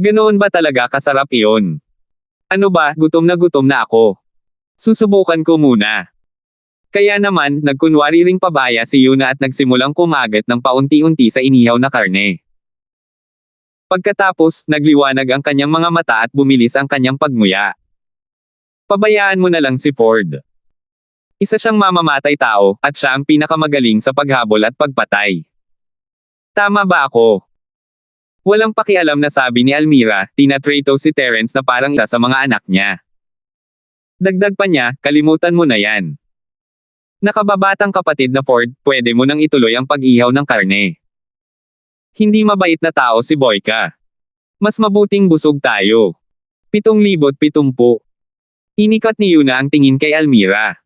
Ganoon ba talaga kasarap iyon? Ano ba, gutom na ako. Susubukan ko muna. Kaya naman, nagkunwari ring pabaya si Yuna at nagsimulang kumagat ng paunti-unti sa inihaw na karne. Pagkatapos, nagliwanag ang kanyang mga mata at bumilis ang kanyang pagmuya. Pabayaan mo na lang si Ford. Isa siyang mamamatay tao, at siya ang pinakamagaling sa paghabol at pagpatay. Tama ba ako? Walang pakialam na sabi ni Almira, tinatrato si Terence na parang isa sa mga anak niya. Dagdag pa niya, kalimutan mo na yan. Nakababatang kapatid na Ford, pwede mo nang ituloy ang pag-ihaw ng karne. Hindi mabait na tao si Boyka. Mas mabuting busog tayo. 7,070. Inikat ni Yuna ang tingin kay Almira.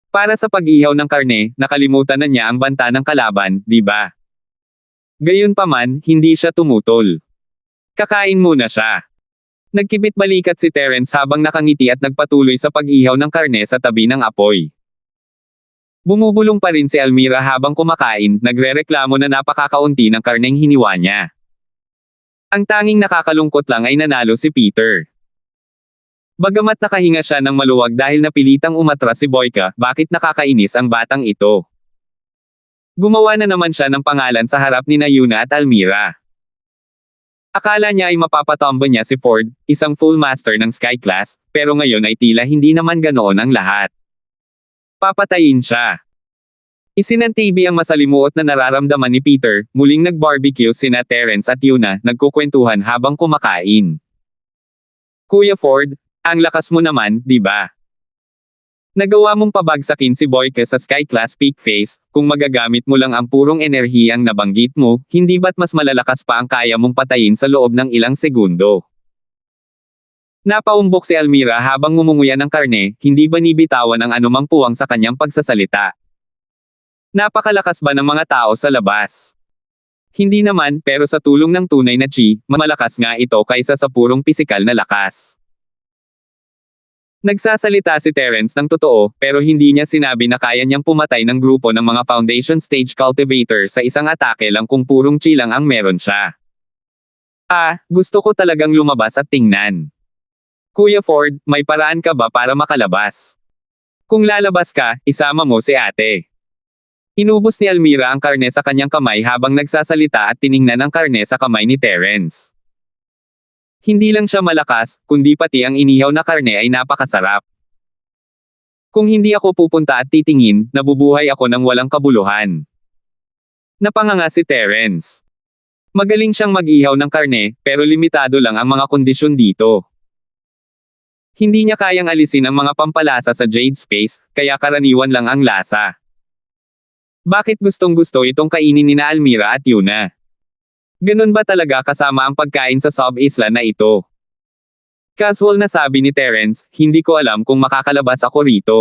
Para sa pag-ihaw ng karne, nakalimutan na niya ang banta ng kalaban, di ba? Gayunpaman, hindi siya tumutol. Kakain muna siya. Nagkibit balikat si Terence habang nakangiti at nagpatuloy sa pag-ihaw ng karne sa tabi ng apoy. Bumubulong pa rin si Almira habang kumakain, nagrereklamo na napakakaunti ng karneng hiniwa niya. Ang tanging nakakalungkot lang ay nanalo si Peter. Bagamat nakahinga siya ng maluwag dahil napilitang umatras si Boyka, bakit nakakainis ang batang ito? Gumawa na naman siya ng pangalan sa harap ni Yuna at Almira. Akala niya ay mapapatomba niya si Ford, isang full master ng Sky Class, pero ngayon ay tila hindi naman ganoon ang lahat. Papatayin siya. Isinantibi ang masalimuot na nararamdaman ni Peter, muling nag-barbecue sina Terence at Yuna, nagkukwentuhan habang kumakain. Kuya Ford, ang lakas mo naman, di ba? Nagawa mong pabagsakin si Boyka sa Sky Class Peak Face, kung magagamit mo lang ang purong enerhiyang nabanggit mo, hindi ba't mas malalakas pa ang kaya mong patayin sa loob ng ilang segundo? Napaumbok si Almira habang ngumunguya ng karne, hindi binibitawan ang anumang puwang sa kanyang pagsasalita. Napakalakas ba ng mga tao sa labas? Hindi naman, pero sa tulong ng tunay na chi, malakas nga ito kaysa sa purong pisikal na lakas. Nagsasalita si Terence ng totoo, pero hindi niya sinabi na kaya niyang pumatay ng grupo ng mga Foundation Stage Cultivator sa isang atake lang kung purong chi lang ang meron siya. Gusto ko talagang lumabas at tingnan. Kuya Ford, may paraan ka ba para makalabas? Kung lalabas ka, isama mo si ate. Inubos ni Almira ang karne sa kanyang kamay habang nagsasalita at tiningnan ang karne sa kamay ni Terence. Hindi lang siya malakas, kundi pati ang inihaw na karne ay napakasarap. Kung hindi ako pupunta at titingin, nabubuhay ako ng walang kabuluhan. Napanganga si Terence. Magaling siyang mag-ihaw ng karne, pero limitado lang ang mga kondisyon dito. Hindi niya kayang alisin ang mga pampalasa sa Jade Space, kaya karaniwan lang ang lasa. Bakit gustong-gusto itong kainin ni Almira at Yuna? Ganun ba talaga kasama ang pagkain sa sub-isla na ito? Casual na sabi ni Terence, hindi ko alam kung makakalabas ako rito.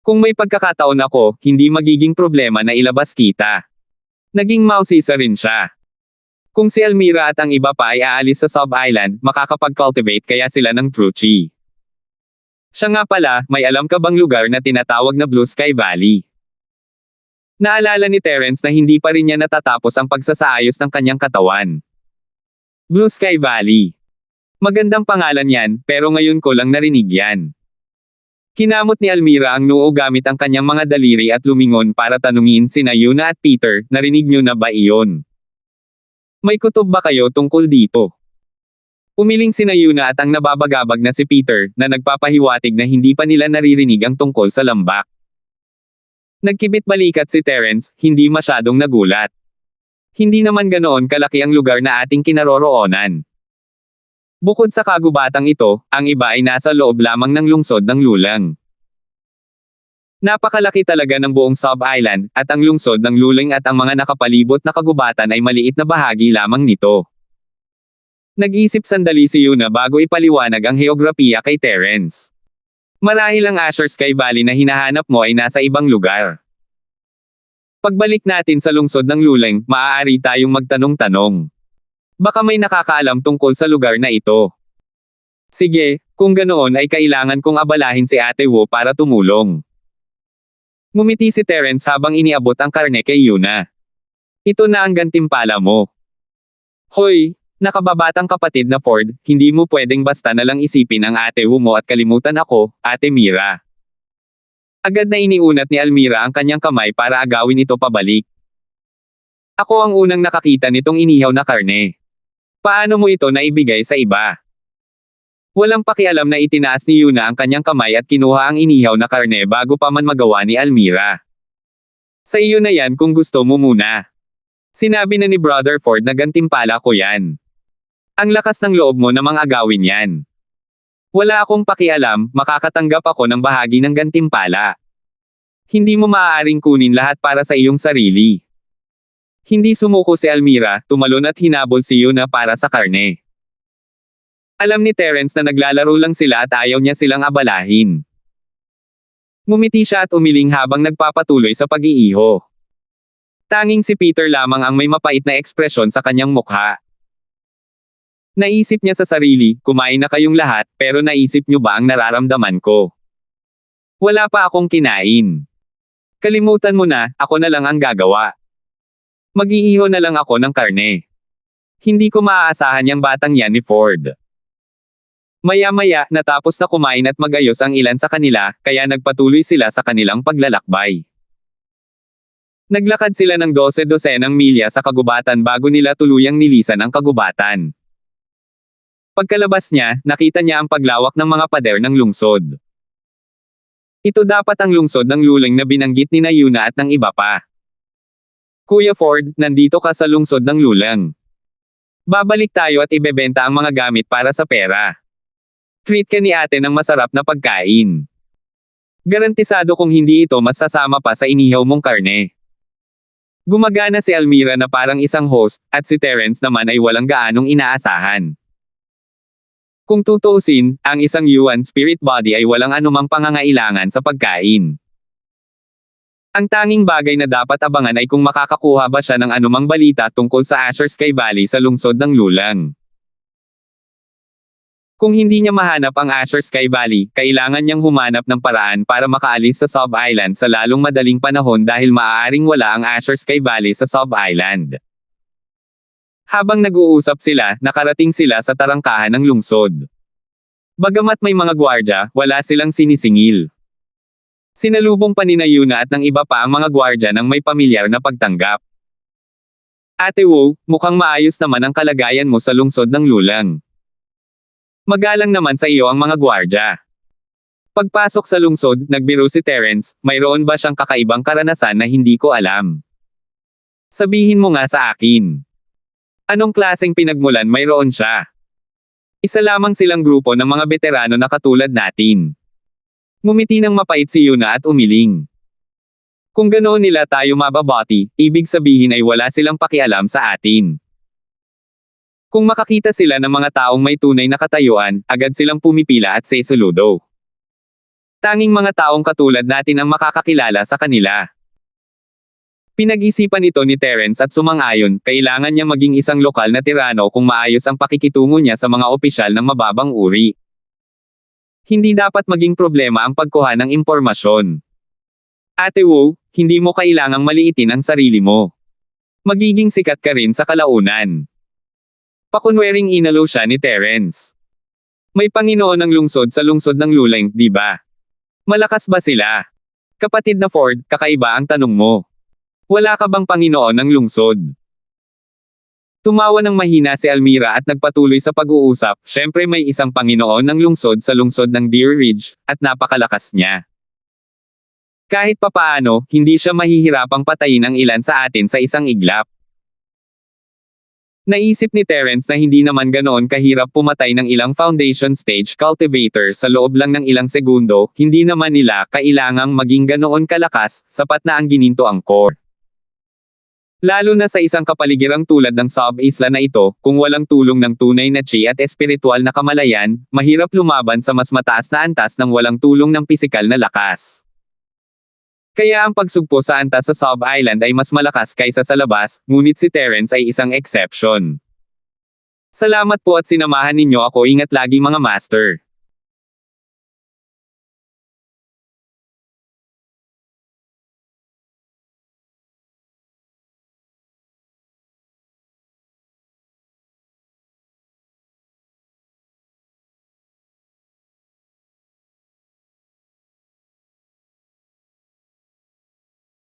Kung may pagkakataon ako, hindi magiging problema na ilabas kita. Naging mausisa rin siya. Kung si Almira at ang iba pa ay aalis sa sub-island, makakapag-cultivate kaya sila ng true chi. Siya nga pala, may alam ka bang lugar na tinatawag na Blue Sky Valley? Naalala ni Terence na hindi pa rin niya natatapos ang pagsasaayos ng kanyang katawan. Blue Sky Valley. Magandang pangalan yan, pero ngayon ko lang narinig yan. Kinamot ni Almira ang noo gamit ang kanyang mga daliri at lumingon para tanungin sina Yuna at Peter, narinig niyo na ba iyon? May kutob ba kayo tungkol dito? Umiling sina Yuna at ang nababagabag na si Peter, na nagpapahiwatig na hindi pa nila naririnig ang tungkol sa lambak. Nagkibit balikat si Terence, hindi masyadong nagulat. Hindi naman ganoon kalaki ang lugar na ating kinaroroonan. Bukod sa kagubatang ito, ang iba ay nasa loob lamang ng lungsod ng Lulang. Napakalaki talaga ng buong sub-island, at ang lungsod ng Lulang at ang mga nakapalibot na kagubatan ay maliit na bahagi lamang nito. Nag-isip sandali si Yuna bago ipaliwanag ang heograpiya kay Terence. Marahil ang Azure Sky Valley na hinahanap mo ay nasa ibang lugar. Pagbalik natin sa lungsod ng Lulang, maaari tayong magtanong-tanong. Baka may nakakaalam tungkol sa lugar na ito. Sige, kung ganoon ay kailangan kong abalahin si Ate Wu para tumulong. Ngumiti si Terence habang iniabot ang karne kay Yuna. Ito na ang gantimpala mo. Hoy, nakababatang kapatid na Ford, hindi mo pwedeng basta na lang isipin ang Ate Wu mo at kalimutan ako, Ate Mira. Agad na iniunat ni Almira ang kanyang kamay para agawin ito pabalik. Ako ang unang nakakita nitong inihaw na karne. Paano mo ito naibigay sa iba? Walang pakialam na itinaas ni Yuna ang kanyang kamay at kinuha ang inihaw na karne bago pa man magawa ni Almira. Sa iyo na yan kung gusto mo muna. Sinabi na ni Brother Ford na gantimpala ko yan. Ang lakas ng loob mo namang agawin yan. Wala akong pakialam, makakatanggap ako ng bahagi ng gantimpala. Hindi mo maaaring kunin lahat para sa iyong sarili. Hindi sumuko si Almira, tumalon at hinabol si Yuna para sa karne. Alam ni Terence na naglalaro lang sila at ayaw niya silang abalahin. Ngumiti siya at umiling habang nagpapatuloy sa pag-iiho. Tanging si Peter lamang ang may mapait na ekspresyon sa kanyang mukha. Naisip niya sa sarili, kumain na kayong lahat, pero naisip niyo ba ang nararamdaman ko? Wala pa akong kinain. Kalimutan mo na, ako na lang ang gagawa. Mag-iiho na lang ako ng karne. Hindi ko maaasahan yang batang yan ni Ford. Maya-maya, natapos na kumain at magayos ang ilan sa kanila, kaya nagpatuloy sila sa kanilang paglalakbay. Naglakad sila ng 12-dosenang milya sa kagubatan bago nila tuluyang nilisan ang kagubatan. Pagkalabas niya, nakita niya ang paglawak ng mga pader ng lungsod. Ito dapat ang lungsod ng Lulang na binanggit ni Yuna at ng iba pa. Kuya Ford, nandito ka sa lungsod ng Lulang. Babalik tayo at ibebenta ang mga gamit para sa pera. Treat ka ni ate ng masarap na pagkain. Garantisado kung hindi ito masasama pa sa inihaw mong karne. Gumagana si Almira na parang isang host, at si Terence naman ay walang gaanong inaasahan. Kung tutuusin, ang isang Yuan spirit body ay walang anumang pangangailangan sa pagkain. Ang tanging bagay na dapat abangan ay kung makakakuha ba siya ng anumang balita tungkol sa Azure Sky Valley sa lungsod ng Lulang. Kung hindi niya mahanap ang Azure Sky Valley, kailangan niyang humanap ng paraan para makaalis sa Sub-Island sa lalong madaling panahon dahil maaaring wala ang Azure Sky Valley sa Sub-Island. Habang nag-uusap sila, nakarating sila sa tarangkahan ng lungsod. Bagamat may mga gwardya, wala silang sinisingil. Sinalubong pa ni Yuna at ng iba pa ang mga gwardya ng may pamilyar na pagtanggap. Ate Wu, mukhang maayos naman ang kalagayan mo sa lungsod ng Lulang. Magalang naman sa iyo ang mga gwardya. Pagpasok sa lungsod, nagbiro si Terence, mayroon ba siyang kakaibang karanasan na hindi ko alam? Sabihin mo nga sa akin. Anong klaseng pinagmulan mayroon siya? Isa lamang silang grupo ng mga veterano na katulad natin. Ngumiti ng mapait si Yuna at umiling. Kung ganoon nila tayo mababati, ibig sabihin ay wala silang pakialam sa atin. Kung makakita sila ng mga taong may tunay na katayuan, agad silang pumipila at say saludo. Tanging mga taong katulad natin ang makakakilala sa kanila. Pinag-isipan ito ni Terence at sumang-ayon, kailangan niya maging isang lokal na tirano kung maayos ang pakikitungo niya sa mga opisyal ng mababang uri. Hindi dapat maging problema ang pagkuha ng impormasyon. Ate Wu, hindi mo kailangang maliitin ang sarili mo. Magiging sikat ka rin sa kalaunan. Pakunwering inalo siya ni Terence. May Panginoon ng lungsod sa lungsod ng Lulang, di ba? Malakas ba sila? Kapatid na Ford, kakaiba ang tanong mo. Wala ka bang Panginoon ng lungsod? Tumawa ng mahina si Almira at nagpatuloy sa pag-uusap, syempre may isang Panginoon ng lungsod sa lungsod ng Deer Ridge, at napakalakas niya. Kahit papaano, hindi siya mahihirapang patayin ang ilan sa atin sa isang iglap. Naisip ni Terence na hindi naman ganoon kahirap pumatay ng ilang foundation stage cultivator sa loob lang ng ilang segundo, hindi naman nila kailangang maging ganoon kalakas, sapat na ang gininto ang core. Lalo na sa isang kapaligirang tulad ng sub-isla na ito, kung walang tulong ng tunay na chi at espiritual na kamalayan, mahirap lumaban sa mas mataas na antas ng walang tulong ng pisikal na lakas. Kaya ang pagsugpo sa antas sa sub-island ay mas malakas kaysa sa labas, ngunit si Terence ay isang exception. Salamat po at sinamahan ninyo ako, ingat lagi mga master.